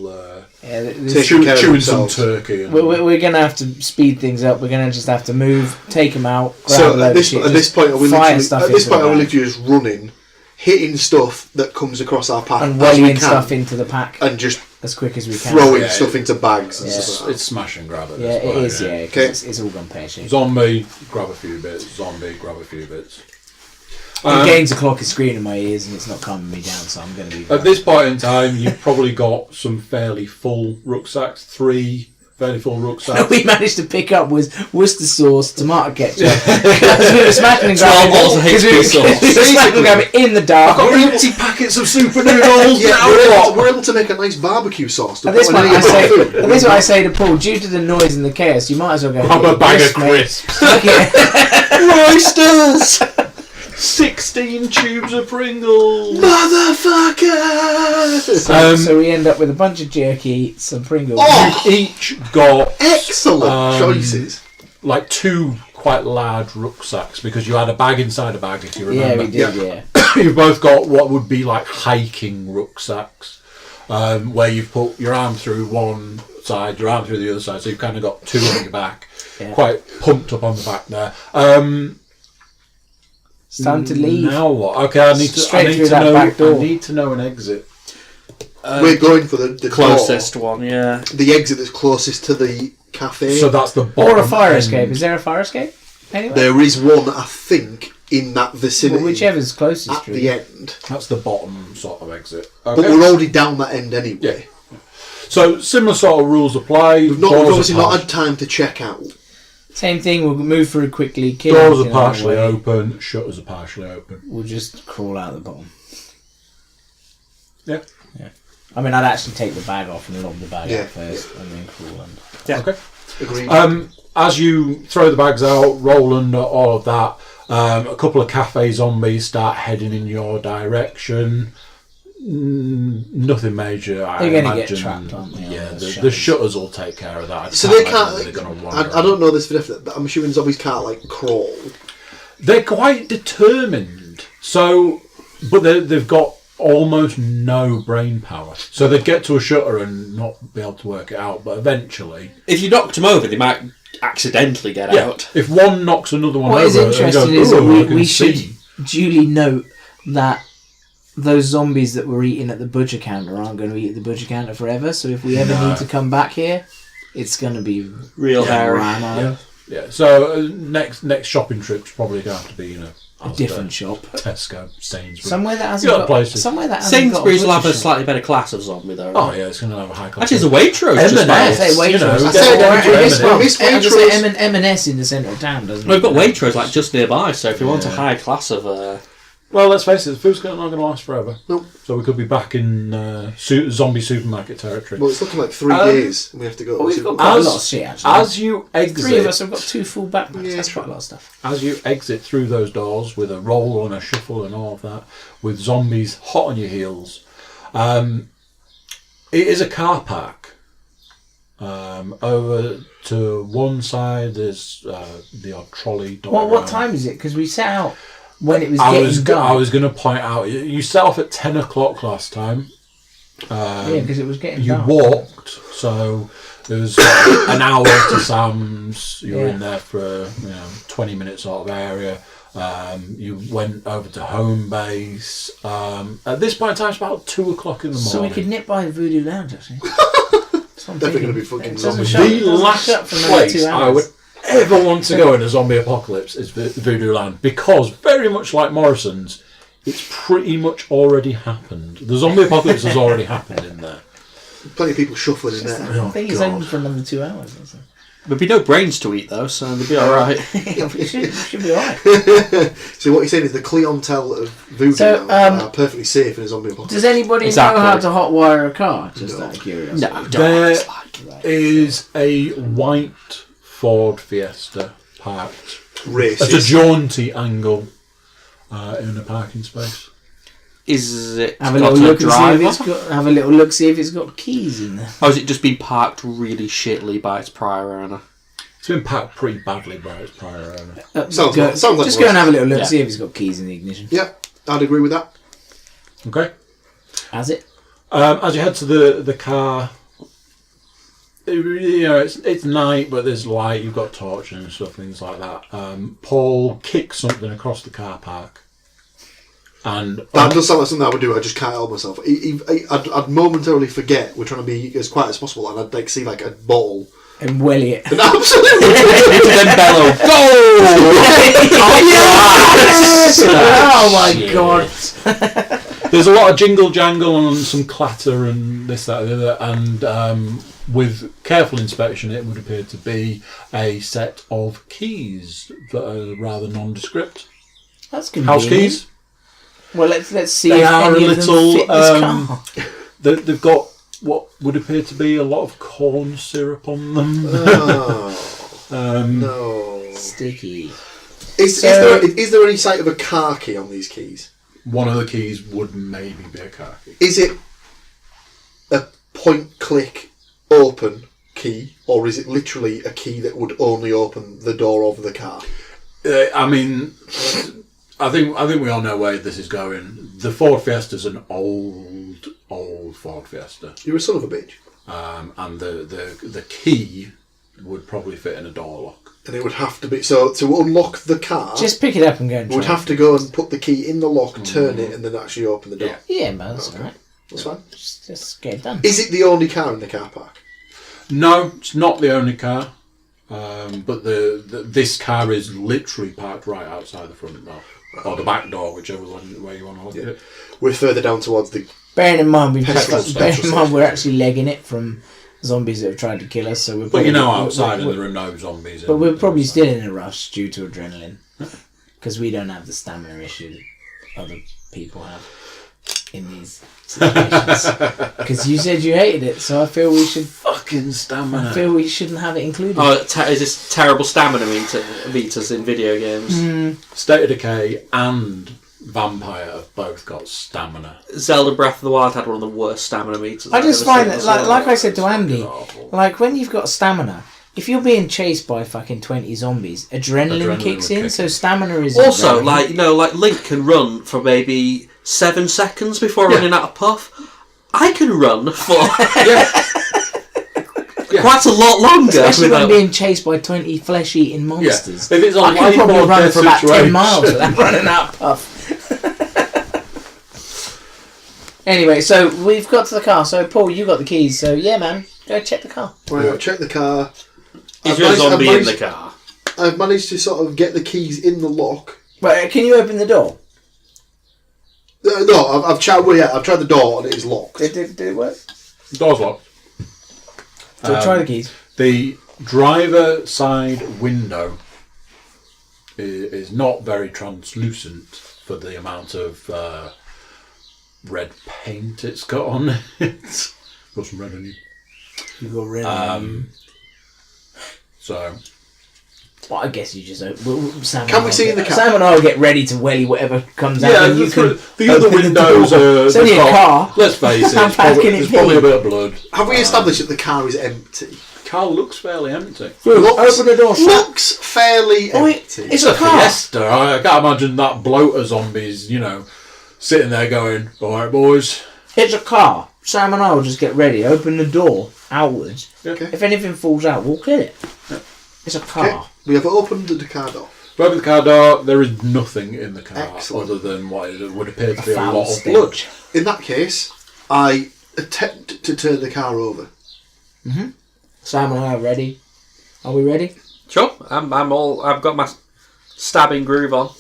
chewing some turkey. We're going to have to speed things up. We're going to just have to move, take them out. Grab So a load at this of point, I will fire literally just running, hitting stuff that comes across our path and as we wellying can, stuff into the pack and just as quick as we can. throwing stuff into bags. And stuff. It's smash and grab at Yeah, this point. it is. Yeah, Okay. it's all gone pear shaped. Zombie, grab a few bits. Zombie, grab a few bits. The games of clock is screaming in my ears and it's not calming me down, so I'm going to be... At this point in time, you've probably got some fairly full rucksacks. 3 fairly full rucksacks. we managed to pick up was Worcester sauce, tomato ketchup. Because we were smacking and 12 grabbing bottles of HP sauce. we were smacking and grabbing in the dark. I've got empty packets of super noodles. We're able to make a nice barbecue sauce. At this point, I say to Paul, due to the noise and the chaos, you might as well go... I'm a bag of crisps. Roysters! 16 tubes of Pringles! Motherfucker! So we end up with a bunch of jerky, some Pringles. You've each got Excellent choices. like 2 quite large rucksacks because you had a bag inside a bag, if you Yeah, remember. we did, yeah. You've both got what would be like hiking rucksacks, where you've put your arm through one side, your arm through the other side, so you've kind of got 2 on your back, quite pumped up on the back there. It's time to leave. Now what? Okay, I need to know an exit. We're going for the closest door, one, yeah. the exit that's closest to the cafe. So that's the bottom Or a fire end. escape. Is there a fire escape? Anyway? There is one, I think, in that vicinity. Well, whichever's closest at to the it. end. That's the bottom sort of exit. But Okay. we're already down that end anyway. So similar sort of rules apply. We've obviously not had time to check out. Same thing, we'll move through quickly. Kill Doors are anything along the partially way. open, shutters are partially open. We'll just crawl out the bottom. Yeah. I mean, I'd actually take the bag off and lob the bag Yeah. out first and then crawl under. Yeah. Okay. Agreed. As you throw the bags out, Roland, all of that, A couple of cafe zombies start heading in your direction. Nothing major. They're going to get trapped, aren't they? Yeah, the shutters will take care of that. So they can't. I don't know this for definite, but I'm assuming zombies can't like crawl. They're quite determined. So, but they've got almost no brain power. So they'd get to a shutter and not be able to work it out. But eventually, if you knocked them over, they might accidentally get out. If one knocks another one what over, is interesting goes, is that I we can see." should duly note that those zombies that were eating at the butcher counter aren't going to eat at the butcher counter forever. So if we ever need to come back here, it's going to be real hairy. Yeah. So next shopping trip's probably going to have to be a different shop. Tesco, Sainsbury's. Somewhere that hasn't got places. somewhere that hasn't Sainsbury's got will have a butcher shop. slightly better class of zombie though. Oh yeah, it's going to have a high class. Actually, there's a Waitrose just M&S, by I say Waitrose. I said Miss Waitrose. M&S in the centre of town, doesn't it? We've got Waitrose like just nearby, so if you want a high class of Well, let's face it, the food's not going to last forever. Nope. So we could be back in zombie supermarket territory. Well, it's looking like 3 days, and we have to go. Well, we've got quite a lot of shit actually. As you exit, 3 of us have got 2 full backpacks. Yeah, That's quite a lot of stuff. as you exit through those doors with a roll and a shuffle and all of that, with zombies hot on your heels, it is a car park. Over to one side there's the odd trolley. Well, what time is it? Because we set out when it was getting dark. I was going to point out, you set off at 10 o'clock last time. Yeah, because it was getting You dark. walked, so there was an hour to Sam's. You were in there for 20 minutes sort of area. You went over to home base. At this point in time, it's about 2 o'clock in the morning. So we could nip by the Voodoo Lounge actually. Definitely going to be fucking zombies. The last place I would ever want to go in a zombie apocalypse is Voodoo Land, because very much like Morrison's, it's pretty much already happened. The zombie apocalypse has already happened in there. Plenty of people shuffling in there. I think it's open for another 2 hours or so. there'd be no brains to eat though, so they'd be alright. It should be alright. So what you're saying is the clientele of Voodoo So, are perfectly safe in a zombie apocalypse. Does anybody know how to hotwire a car? Just out of curiosity. No, don't There it's like. is a white Ford Fiesta parked at a Racist. jaunty angle in a parking space. Is it Have a got little a look and see driver? if it's got. Have a little look, see if it's got keys in there. Or has it just been parked really shittly by its prior owner? It's been parked pretty badly by its prior owner. Sounds like just go and have a little look, Yeah. see if it's got keys in the ignition. Yeah, I'd agree with that. Okay. Has it? As you head to the car, it's night, but there's light. You've got torches and stuff, things like that. Paul kicks something across the car park, and That does sound like something I would do. I just can't help myself. I'd momentarily forget we're trying to be as quiet as possible, and I'd see like a ball. And welly it. And absolutely. Then bellow, Oh my god! there's a lot of jingle jangle and some clatter and this, that, and the other. And with careful inspection, it would appear to be a set of keys that are rather nondescript. That's convenient. House keys. Well, let's see They if are any a of them little. fit this car. They've got what would appear to be a lot of corn syrup on them. Oh, no. Sticky. Is there any sight of a car key on these keys? One of the keys would maybe be a car key. Is it a point-click open key, or is it literally a key that would only open the door of the car? I mean, I think we all know where this is going. The Ford Fiesta's an old Ford Fiesta, You're a son of a bitch. and the key would probably fit in a door lock. And it would have to be... So, to unlock the car, Just pick it up and go and we would try. have to go and put the key in the lock, turn it, and then actually open the door. Yeah. Yeah, man, that's alright. That's fine. Just get it done. Is it the only car in the car park? No, it's not the only car, but this car is literally parked right outside the front door. Or the back door, whichever way you want to look at it. We're further down towards the... Bearing in mind, Petrol we're actually legging it from zombies that have tried to kill us. So we're But probably, outside and there are no zombies. But we're probably still in a rush due to adrenaline, because we don't have the stamina issue that other people have in these situations. Because you said you hated it, so I feel we should fucking stamina. I feel we shouldn't have it included. Oh, is this terrible stamina meters in video games? State of Decay and Vampire have both got stamina. Zelda Breath of the Wild had one of the worst stamina meters. I just I've ever find seen that, as well. like I said to Andy, Awful. like when you've got stamina, if you're being chased by fucking 20 zombies, adrenaline kicks would in, kick so in. stamina is Also, irrelevant. like, you know, like Link can run for maybe 7 seconds before running out of puff. I can run for quite a lot longer. Especially when without- being chased by 20 flesh-eating monsters. If it's a I can life probably or run death for about 10 situation. miles without running out of puff. Anyway, so we've got to the car. So, Paul, you got the keys. So, yeah, man, go check the car. Right, I'll check the car. Is there a zombie in the car? I've managed to sort of get the keys in the lock. Right, can you open the door? No, I've tried. Well, yeah, I've tried the door and it is locked. Did it work? Door's locked. So try the keys. The driver side window is not very translucent for the amount of red paint it's got on it. Got some red on you. You got red. So Well, I guess you just open. Sam Can and we I'll see in get- the car? Sam and I will get ready to welly whatever comes out. yeah, and you can the other open the windows door. are. It's only a car. Let's face it, I'm it's probably, packing it there's probably a in. bit of blood. Have we established that the car is empty? Car looks fairly empty. Looks- Open the door. Sam. Looks fairly Oh, empty. it's a car. Fiesta. I can't imagine that bloater zombies, sitting there going, "All right, boys." It's a car. Sam and I will just get ready. Open the door outwards. Okay. If anything falls out, we'll kill it. It's a car. Okay. We have opened the car door. Open the car door. There is nothing in the car Excellent. other than what would appear to be a Foul lot of stench. blood. In that case, I attempt to turn the car over. Sam and I are ready. Are we ready? Sure, I've got my stabbing groove on.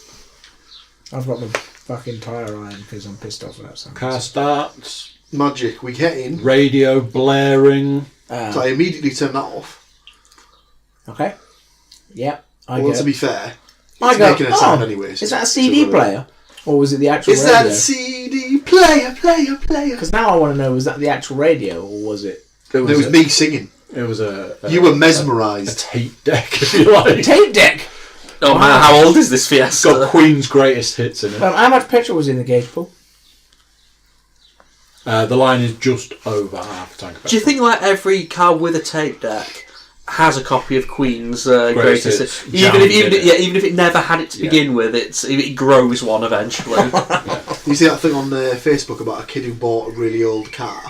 I've got my fucking tyre iron because I'm pissed off about something. Car starts. Magic. We get in. Radio blaring. So I immediately turn that off. Okay. Yep. Well, to be fair, I it's go, making a sound anyway. so is that a it's CD a- player? Or was it the actual Is radio? that a CD player? Because now I want to know, was that the actual radio or was it... It was me singing. It was a You were a mesmerised. tape deck, if you like. Tape deck! Oh Wow. man, how old is this It's Fiesta? got Queen's greatest hits in it. How much petrol was in the gauge, Paul? The line is just over half a tank of Do you petrol. think like every car with a tape deck has a copy of Queen's greatest Hits hits? Even jammed if, in it. even if it never had it to begin with, it grows one eventually. You see that thing on Facebook about a kid who bought a really old car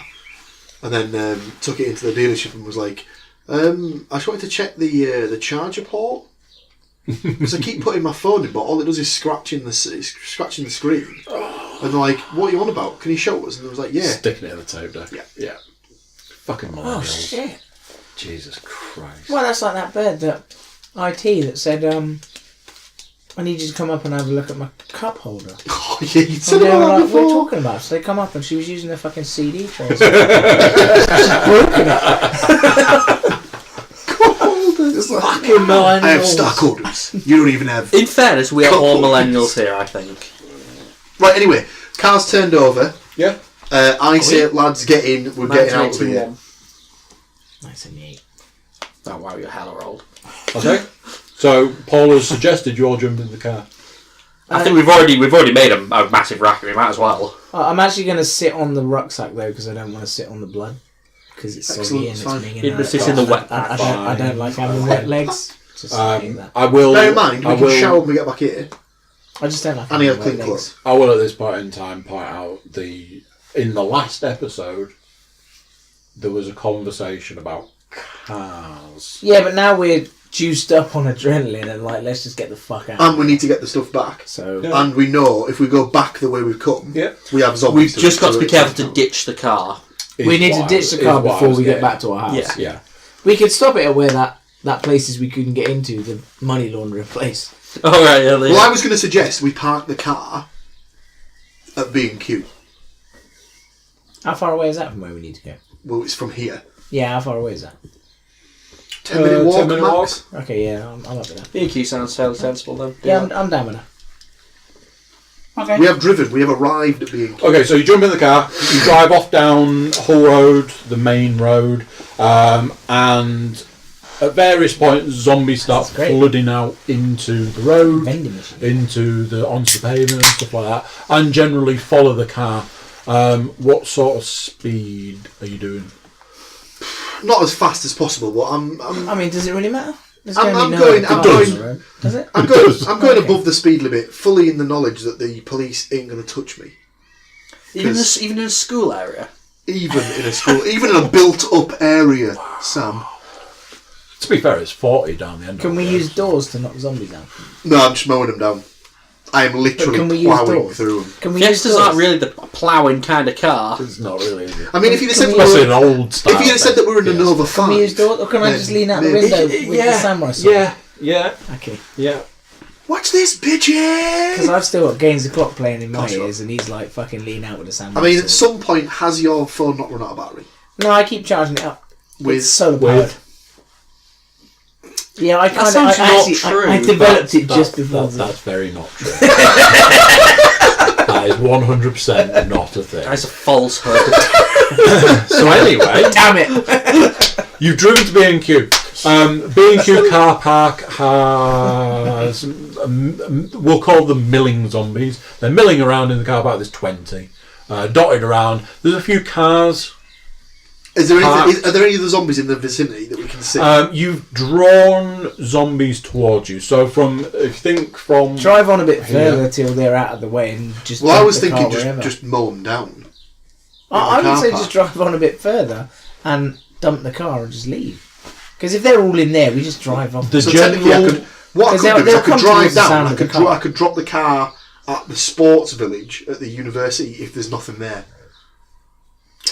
and then took it into the dealership and was like, I just wanted to check the charger port because I keep putting my phone in, but all it does is scratching the screen. And they're like, "What are you on about? Can you show us?" And I was like, "Yeah." Sticking it in the tape deck. Yeah. Fucking millennials. Oh, shit. Jesus Christ. Well, that's like that bird, that IT that said, I need you to come up and have a look at my cup holder. Oh yeah, you And said they were about that like, what are you before. talking about? So they come up and she was using their fucking CD tray. She's broken it. It's like, Fucking millennials. I have stock orders. You don't even have. In fairness, we are all Couple. millennials here, I think. Right. Anyway, car's turned over. Yeah. I say, lads, get in. We're getting out of here. 1978. Oh wow, you're hella old. Okay. So Paul has suggested you all jump in the car. I think we've already made a massive racket. We might as well. I'm actually going to sit on the rucksack though because I don't want to sit on the blood because it's soggy and it's Excellent, minging. You'd and sit in the wet I don't like having wet legs. Just saying that. I will. Bear in mind, I we can will. shower when we get back here. I just don't like And he having has wet clean legs. clothes. I will at this point in time point out in the last episode there was a conversation about cars. Yeah, but now we're juiced up on adrenaline and like let's just get the fuck out. And we need to get the stuff back. So Yeah. And we know if we go back the way we've come, Yeah. we have zombies. We've just got to be careful to do. ditch the car. we need to ditch the car before we get back to our house. Yeah. Yeah. We could stop it at where that places we couldn't get into, the money laundering place. All right, yeah. Well, I was going to suggest we park the car at B&Q. How far away is that from where we need to go? Well, it's from here. Yeah, how far away is that? 10-minute walk, 10-minute max. Okay, yeah, I'm up with that. B&Q sounds fairly sensible then. Yeah, I'm down with that. Okay. We have driven. We have arrived at B&Q. Okay, so you jump in the car, you drive off down Hull Road, the main road, and at various points, zombies start flooding out into the road, onto the pavement and stuff like that, and generally follow the car. What sort of speed are you doing? Not as fast as possible, but I'm does it really matter? I'm going above the speed limit, fully in the knowledge that the police ain't going to touch me. Even in a school area? Even in a school, even in a built-up area, Sam. To be fair, it's 40 down the end. Can we use doors to knock zombies down? No, I'm just mowing them down. I am literally ploughing through them. Fiesta's not really the ploughing kind of car. It's not really, is it? I mean, if you'd have said that we were in a Nova 5... Can we use doors, or can I just lean out the window with the samurai sword? Yeah. Okay. Yeah. Watch this, bitches! Because I've still got Gaines the Clock playing in my ears, and he's like fucking lean out with the samurai sword. At some point, has your phone not run out of battery? No, I keep charging it up. With solar powered. Yeah, I developed it just before. That's very not true. That is 100% not a thing. That's a falsehood. So anyway, damn it! You've driven to B&Q. B&Q car park has, we'll call them milling zombies. They're milling around in the car park. There's 20 dotted around. There's a few cars. Are there any of the zombies in the vicinity that we can see? You've drawn zombies towards you. So if you think from... Drive on a bit further till they're out of the way and just... Well, I was thinking just mow them down. I would say just drive on a bit further and dump the car and just leave. Because if they're all in there, we just drive off. Technically, I could drive down. I could drop the car at the sports village at the university if there's nothing there.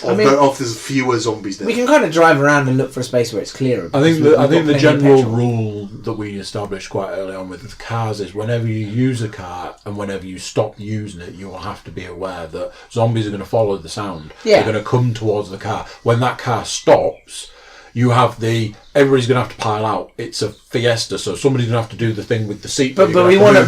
Or if there's fewer zombies there. We can kind of drive around and look for a space where it's clearer. I think the general rule that we established quite early on with the cars is whenever you use a car and whenever you stop using it, you will have to be aware that zombies are going to follow the sound. Yeah. They're going to come towards the car. When that car stops, you have everybody's going to have to pile out. It's a Fiesta, so somebody's going to have to do the thing with the seat. But we want to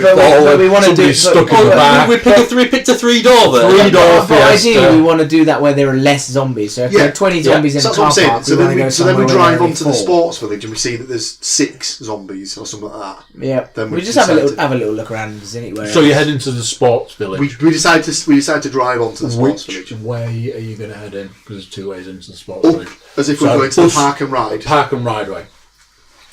do stuck in the back. We picked a 3-door there. 3-door Fiesta. Ideally, we want to do that where there are less zombies. So if there are 20 zombies in a car park, so then we drive onto the sports village and we see that there's 6 zombies or something like that. Yeah. Then we just have a little look around the vicinity. So you're heading to the sports village. We decide to drive onto the sports village. Which way are you going to head in? Because there's 2 ways into the sports village. As if we're going to the park and ride. Park and ride way.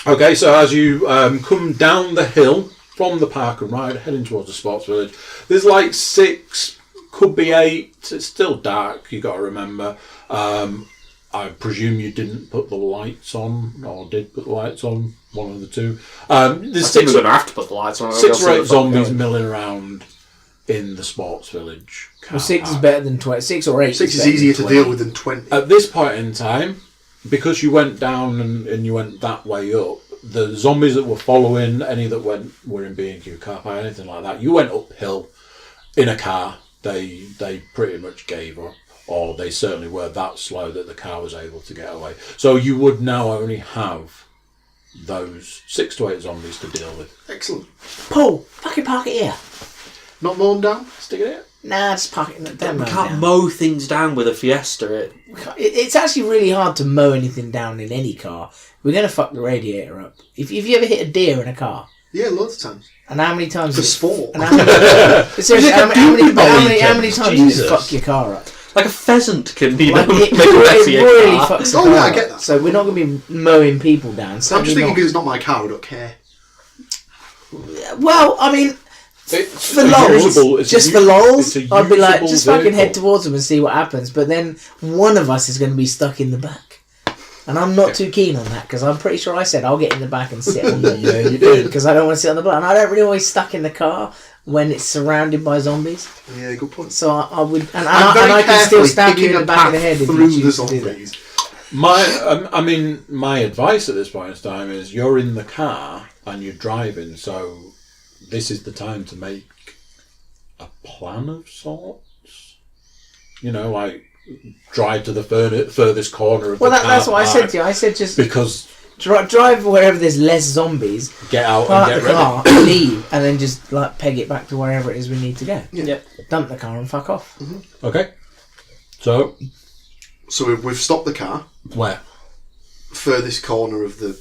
Okay, so as you come down the hill from the park and ride, heading towards the sports village, there's like 6, could be 8. It's still dark, you got to remember. I presume you didn't put the lights on, or did put the lights on, one of the two. There's I think we're going to have to put the lights on. 6 or 8 zombies milling around in the sports village. Well, 6 is better than 20. 6 or 8. 6 is easier to deal with than 20. At this point in time, because you went down and you went that way up, the zombies that were following, any that were in B&Q car park, anything like that, you went uphill in a car. They pretty much gave up, or they certainly were that slow that the car was able to get away. So you would now only have those 6 to 8 zombies to deal with. Excellent. Paul, fucking park it here. Not mow them down? Stick it here. Nah, just park it. We can't mow things down with a Fiesta. It's actually really hard to mow anything down in any car. We're going to fuck the radiator up. If you ever hit a deer in a car? Yeah, loads of times. And how many times? For sport. How many times did it fuck your car up? Like a pheasant can be it really fucks the car I get that. So we're not going to be mowing people down. I'm just thinking because it's not my car, I don't care. Well, I mean... For lols, I'd be like, just fucking head towards them and see what happens. But then one of us is going to be stuck in the back. And I'm not too keen on that, because I'm pretty sure I said I'll get in the back and sit on the... Yeah, you did. Because I don't want to sit on the back. And I don't really always stuck in the car when it's surrounded by zombies. Yeah, good point. So I would... And I can still stab you in the back of the head if you choose to do that. My advice at this point in time is you're in the car and you're driving, so... This is the time to make a plan of sorts. You know, like drive to the furthest corner of the car that's what I said to you. I said just... Because Drive wherever there's less zombies. Get out Park and the get car, ready. leave, and then just like peg it back to wherever it is we need to go. Yep. Dump the car and fuck off. Mm-hmm. Okay. So we've stopped the car. where? Furthest corner of the...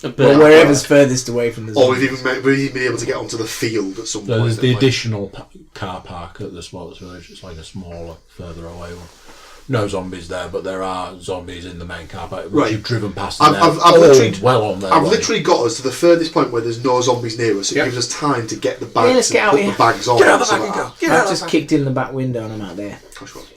Well, wherever's furthest away from the Or zombies. we've even been able to get onto the field at some point. There's the like- additional car park at the Spoilers Village. It's like a smaller, further away one. No zombies there, but there are zombies in the main car park. Which Right. You've driven past I've them. literally- well on their I've way. literally got us to the furthest point where there's no zombies near us, so it Yep. gives us time to get the bags let's get and out put here. the bags on. Get out the so back and that- go. Get I've out just kicked in the back window and I'm out there. Gosh, what?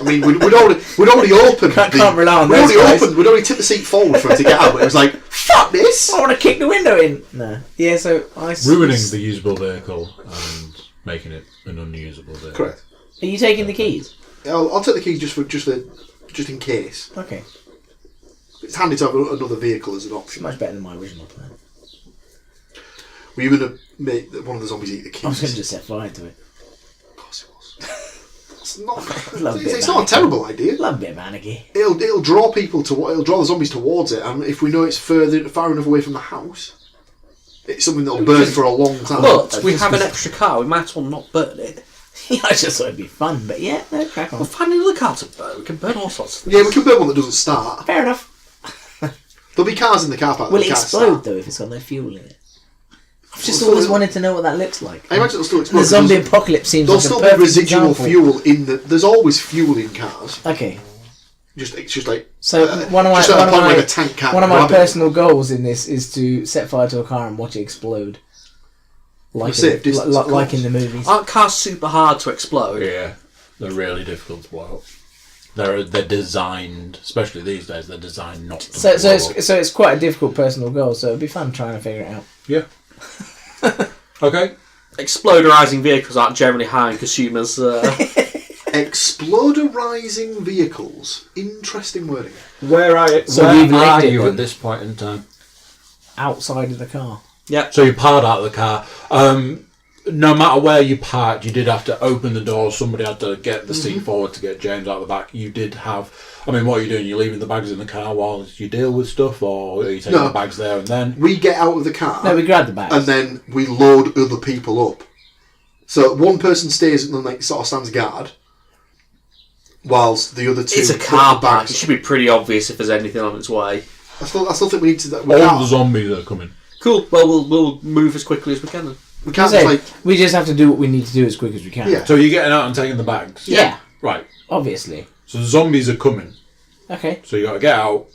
I mean, we'd already opened. Can't rely on We'd those already guys. opened. We'd already tipped the seat forward for him to get out. But it was like, fuck this. I want to kick the window in. No. Yeah, so Ruining the usable vehicle and making it an unusable vehicle. Correct. Are you taking the keys? I'll take the keys just in case. Okay. It's handy to have another vehicle as an It's option. much better than my original plan. Were you going to make one of the zombies eat the keys? I was going to just set fire to it. Of course it was. It's not. Love a bit It's of not a anarchy. terrible idea. Love a bit of anarchy. It'll draw it'll draw the zombies towards it, and if we know it's far enough away from the house, it's something that'll burn for a long time. But we have an extra car. We might as well not burn it. Yeah, I just thought it'd be fun, but yeah, no, crack on. We'll find another car to burn. We can burn all sorts of things. Yeah, we can burn one that doesn't start. Fair enough. There'll be cars in the car park. Will that it can't explode start. though if it's got no fuel in it? I've just Well, always so- wanted to know what that looks like. I imagine it'll still explode. The zombie There's- apocalypse seems There'll like still a be perfect residual example. fuel in the. There's always fuel in cars. Okay, It's just like so one of my just at a point where the tank can't one of my grab it. personal goals in this is to set fire to a car and watch it explode, like safe distance, of like course. in the movies. Aren't cars super hard to explode? Yeah, they're really difficult to blow up. They're designed, especially these days. They're designed not to. So blow up. it's quite a difficult personal goal. So it'd be fun trying to figure it out. Yeah. Okay. Exploderizing vehicles aren't generally high in consumers. Exploderizing vehicles. Interesting wording. Where are we've linked it you then? at this point in time? Outside of the car. So you parked out of the car. No matter where you parked, you did have to open the door. Somebody had to get the seat forward to get James out the back. You did have. I mean, what are you doing? You're leaving the bags in the car while you deal with stuff, or are you taking No. the bags there and then? We get out of the car. No, we grabbed the bags. and then we load other people up. So one person stays and like sort of stands guard, whilst the other two. It's a put car the park. bags It should be pretty obvious if there's anything on its way. I still think we need to. We All can't, the zombies are coming. Cool. Well, we'll move as quickly as we can then. we can't So, like. we just have to do what we need to do as quick as we can. Yeah. So you're getting out and taking the bags. Yeah, Right. obviously. So the zombies are coming. Okay, So you got to get out,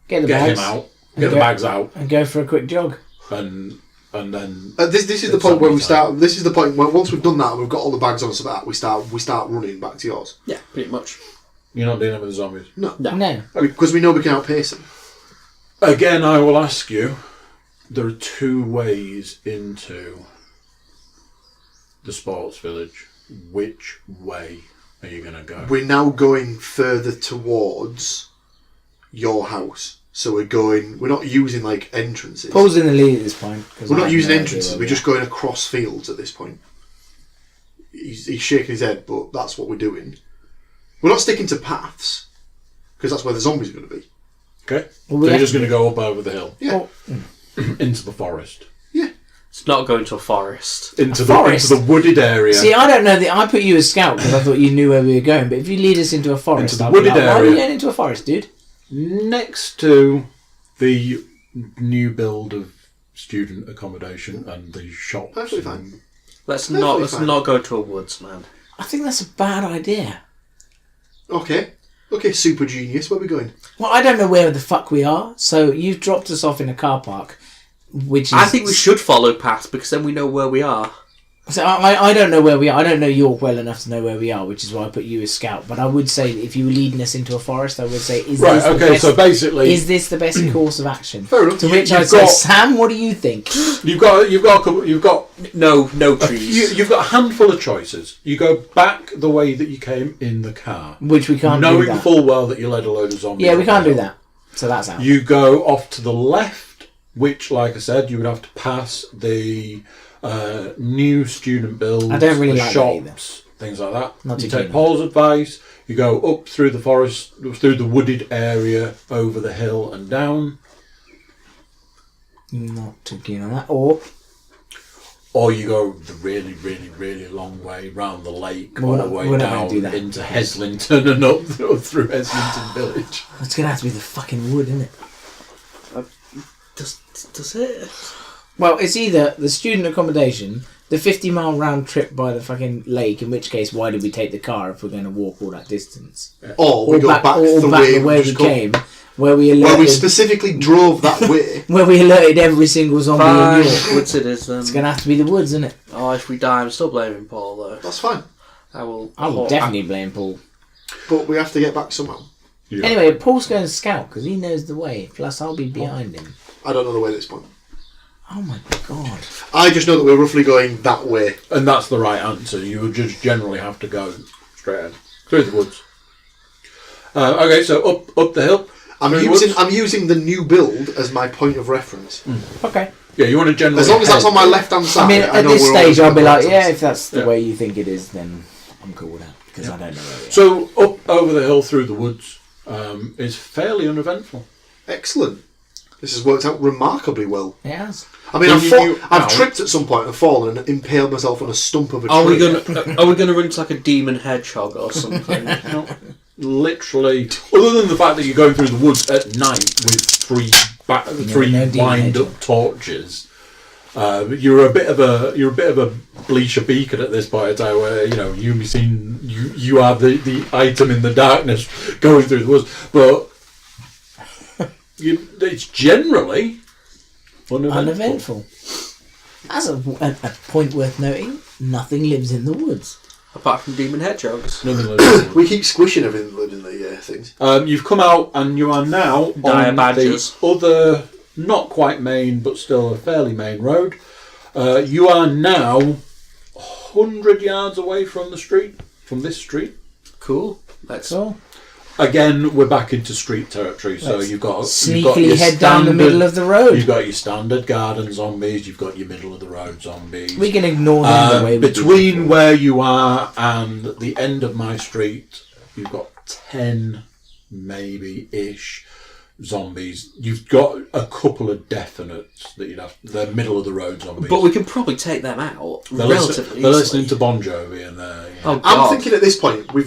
get the get bags him out, and get the go- bags out, and go for a quick jog. and then. This is the It's point where we zombie time. start. This is the point where once we've done that and we've got all the bags on us, that we start running back to yours. Yeah, pretty much. You're not dealing with the zombies. No. No, Because we know we can outpace them. Again, I will ask you. There are two ways into the sports village. Which way are you going to go? We're now going further towards your house. So we're not using like entrances. Paul's in the lead at this point. 'cause We're I not have using no idea entrances, where we're we just are. going across fields at this point. He's shaking his head, but that's what we're doing. We're not sticking to paths, because that's where the zombies are going to be. Okay. Well, we So you're have just to- going to go up over the hill Yeah. into the forest, Yeah. It's not going to a forest. into forest? the wooded area. See, I don't know. I put you as scout because I thought you knew where we were going. But if you lead us into a forest, Into the I'll be wooded like, why are we area. going into a forest, dude? Next to the new build of student accommodation and the shops. Perfectly fine. and- Let's Perfectly fine. not go to a woods, man. I think that's a bad idea. Okay. Okay, super genius. Where are we going? Well, I don't know where the fuck we are. So you've dropped us off in a car park, which is. I think we should follow paths because then we know where we are. So I don't know where we are. I don't know York well enough to know where we are, which is why I put you as scout. But I would say if you were leading us into a forest, I would say, Right. this the Okay. best, So basically, is this the best course of action? Fair enough. To which You've I say, got- Sam, what do you think? you've got No a trees. few, you've got a handful of choices. You go back the way that you came in the car, Which we can't do knowing that. full well that you led a load of zombies. Yeah, we on can't the do hill. that. So that's out. You go off to the left, which, like I said, you would have to pass the new student builds, I don't really the like that shops, things like that. Not You too take keen on Paul's advice. You go up through the forest, through the wooded area, over the hill and down. Not too keen on that. Or you go the really, really, really long way round the lake, We're all the way not down gonna do that. into Heslington and up through Heslington Village. it's going to have to be the fucking wood, isn't it? Does it? Well, it's either the student accommodation, the 50-mile round trip by the fucking lake, in which case, why did we take the car if we're going to walk all that distance? Or we go back the way we came, where we alerted... Where we specifically drove that way. where we alerted every single zombie in York. Woods it is then. It's going to have to be the woods, isn't it? Oh, if we die, I'm still blaming Paul though. That's fine. I will definitely blame Paul. But we have to get back somehow. Yeah. Anyway, Paul's going to scout because he knows the way. Plus, I'll be behind him. I don't know the way at this point. Oh my god. I just know that we're roughly going that way. And that's the right answer. You would just generally have to go straight ahead. Through the woods. Okay, so up the hill. I'm using the new build as my point of reference. Okay. Yeah, you want to generally... As long as that's on my left-hand side. I mean, at know this we're stage, always I'll be like, left-hand yeah, side. if that's the Yeah. way you think it is, then I'm cool with that. Because I don't know where we are. So, up over the hill through the woods is fairly uneventful. Excellent. This has worked out remarkably well. It has. I mean, When I've tripped at some point and fallen and impaled myself on a stump of a tree. Are we gonna run into like a demon hedgehog or something? No, literally, other than the fact that you're going through the woods at night with three wind up torches, you're a bit of a bleacher beacon at this point in time, where you are the item in the darkness going through the woods, but it's generally uneventful. As a point worth noting, nothing lives in the woods. Apart from demon hedgehogs. Nothing lives in the woods. We keep squishing everything that lived in the things. You've come out and you are now Dire on badgers. the other, not quite main, but still a fairly main road. You are now 100 yards away from the street, from this street. Cool. Let's So, Again, we're back into street territory, so Let's you've got sneakily your head down the middle of the road. You've got your standard garden zombies, you've got your middle of the road zombies. We can ignore them the way we Between do. where you are and the end of my street, you've got 10 maybe-ish zombies. You've got a couple of definites that you'd have. They're middle of the road zombies. But we can probably take them out they're relatively they're easily. listening to Bon Jovi and they're... Oh, God. I'm thinking at this point we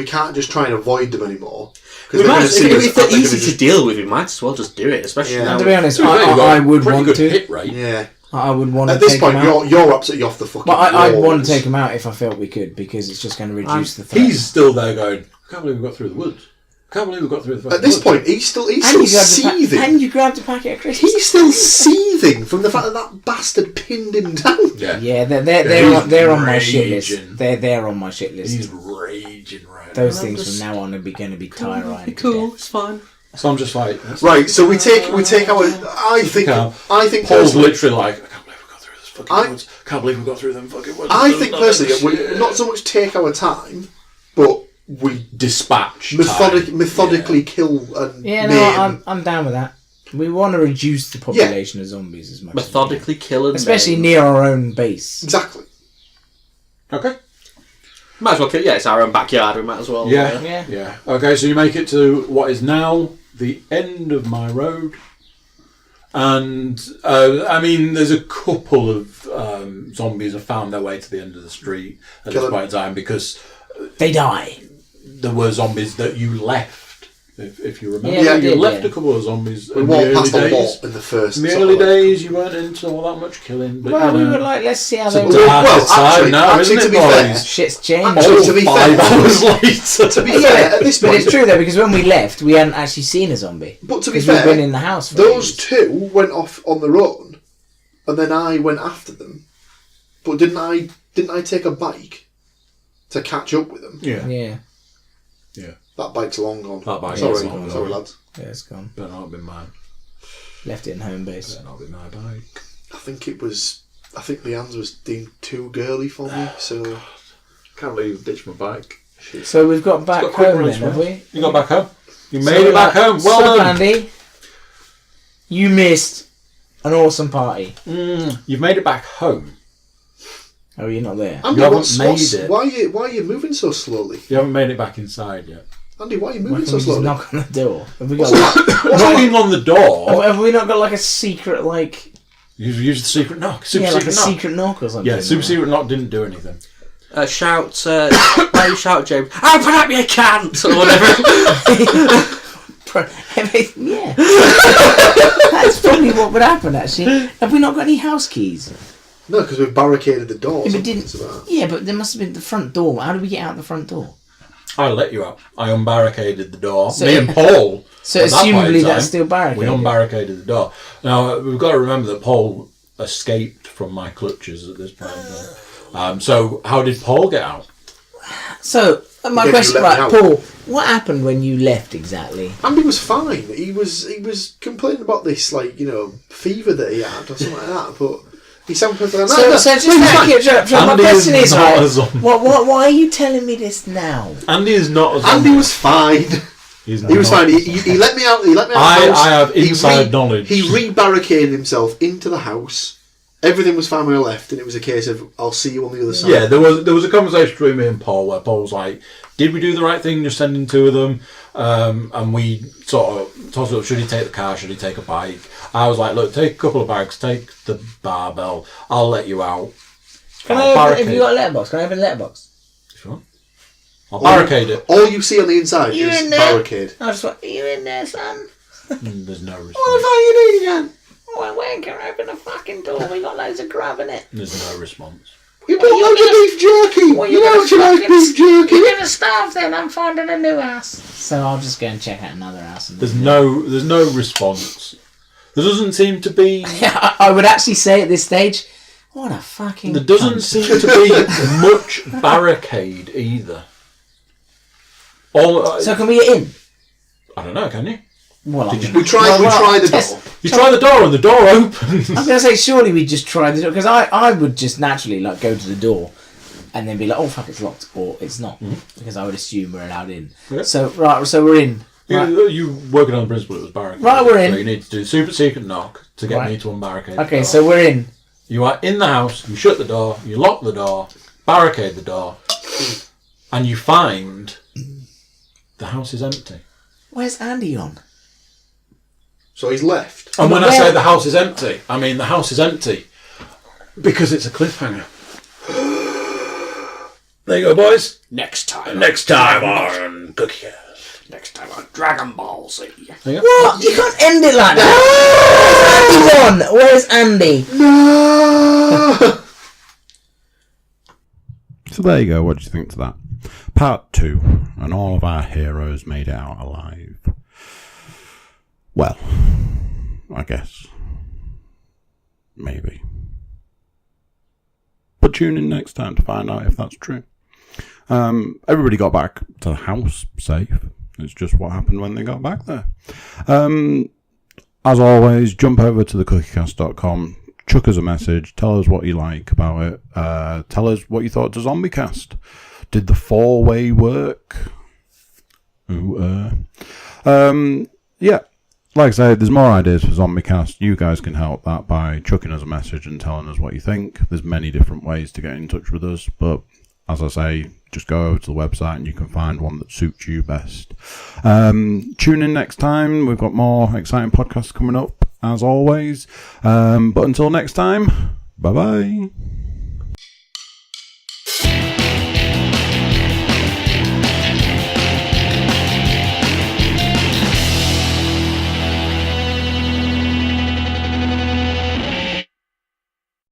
can't just try and avoid them anymore. We They're might, gonna see us if they're and they're easy gonna to deal with, we might as well just do it, especially Yeah. now. And to be honest, You've got I would pretty want good to. hit rate. Yeah. I would want to At this take point, them out. you're absolutely off the fucking. But I'd want walls. to take them out if I felt we could, because it's just going to reduce the threat. He's still there going, I can't believe we got through the woods. I can't believe we got through the fucking At this woods. point, he's still and you grabbed seething. and you grabbed a packet of crisps. He's still seething from the fact that bastard pinned him down. Yeah. Yeah, He's they're on my shit list. raging. They're on my shit list. He's raging right Those now. things just- from now on are going to be tiring. Cool, it's fine. So I'm just like... Right, so we take our. I think Paul's personally, literally like, I can't believe we got through this fucking woods. I can't believe we got through them fucking woods. I think personally, we not so much take our time, but we Dispatch methodically kill and Yeah, maim. no, I'm down with that. We want to reduce the population of zombies as much Methodically kill and as we can. Especially maim. near our own base. Exactly. Okay. Might as well kill. Yeah, it's our own backyard. We might as well. Yeah. Okay, so you make it to what is now the end of my road. And, I mean, there's a couple of zombies have found their way to the end of the street at this point in time because They die. there were zombies that you left. If you remember, Yeah, you we did, left yeah. a couple of zombies We in the walked early past a days. lot in the first. In the sort early of like- days, you weren't into all that much killing. But, Well, you we know, were like, let's see how it's they a work. dark Well, time now, actually, isn't to it, be fair, boys? Shit's changed. Actually, to be fair, 5 hours later. To be Yeah, fair, at this but point, it's true though, because when we left, we hadn't actually seen a zombie. But to be Because we've fair, been in the house for those ages. two went off on their own, and then I went after them. But didn't I take a bike to catch up with them? Yeah. Yeah, That bike's long gone. That bike's sorry, long sorry, gone. lads. yeah, it's gone. Better not be mine. Left it in home base. Better not be my bike. I think Leanne's was deemed too girly for me, so Can't believe you ditched my bike. Shit. So we've got back It's got quick home release, then, have right? we? You got back home. You So, made it back home. Well so, done. Andy, you missed an awesome party. You've made it back home. Oh, you're not there. Andy, haven't what's- made it. Why are you moving so slowly? You haven't made it back inside yet. Andy, why are you Why moving can't so we just slowly? knock on the door? Have we got What's hanging on the door? have we not got like a secret like Use the secret knock. Super like a secret knock. secret knock or something? Yeah, super secret knock didn't do anything. Shout, why you shout, James? Open up, you can't! Or whatever. Yeah. That's probably what would happen, actually. Have we not got any house keys? No, because we've barricaded the door. Yeah, but there must have been the front door. How did we get out the front door? I let you out. I unbarricaded the door. So Me and Paul. So at that point in assumably time, that's still barricaded. We unbarricaded the door. Now we've got to remember that Paul escaped from my clutches at this point. So how did Paul get out? So my question, right, Paul, what happened when you left exactly? Andy was fine. He was complaining about this, like, fever that he had or something like that, but he sounded perfectly So just my question is, right, why are you telling me this now? Andy is not as Andy was fine. He was fine. He let me out. He let me out. I have inside knowledge. He re-barricaded himself into the house. Everything was fine when I left, and it was a case of I'll see you on the other side. Yeah, there was a conversation between me and Paul where Paul was like, "Did we do the right thing just sending two of them?" And we sort of tossed up, should he take the car? Should he take a bike? I was like, "Look, take a couple of bags, take the barbell. I'll let you out." Have you got a letterbox? Can I open a letterbox? Sure. I'll barricade it. All you see on the inside is barricade. I just went, are you in there, son? There's no response. What the fuck are you doing again? Well, when can I open the fucking door? We got loads of grub in it. There's no response. You bought loads of beef jerky. Well, You know what you like beef jerky. You're gonna starve then. I'm finding a new house. So I'll just go and check out another house. There's no response. There doesn't seem to be. I would actually say at this stage, what a fucking. There doesn't seem to be much barricade either. So can we get in? I don't know. Can you? Well, We tried the door. You try the door and the door opens. I was going to say, surely we just try the door, because I would just naturally like go to the door and then be like, oh fuck, it's locked, or it's not, because I would assume we're allowed in. Yeah. So we're in. Right. You working on the principle it was barricade. Right, we're in. So you need to do super secret knock to get me to unbarricade. Okay, the door. so we're in. You are in the house. You shut the door. You lock the door. Barricade the door, and you find the house is empty. Where's Andy on? So he's left. And when I say the house is empty, I mean the house is empty because it's a cliffhanger. There you go, boys. Next time on Cookiecast. Next time on Dragon Ball Z. What? You can't end it like that. Where's Andy on? Where's Andy? No. So there you go. What do you think to that? Part 2, and all of our heroes made it out alive. Well, I guess. Maybe. But tune in next time to find out if that's true. Everybody got back to the house safe. It's just what happened when they got back there. As always, jump over to thecookiecast.com, chuck us a message, tell us what you like about it, tell us what you thought to Zombiecast. Did the 4-way work? Yeah. Like I said, there's more ideas for Zombiecast. You guys can help that by chucking us a message and telling us what you think. There's many different ways to get in touch with us, but as I say, just go over to the website and you can find one that suits you best. Tune in next time. We've got more exciting podcasts coming up, as always. But until next time, bye-bye.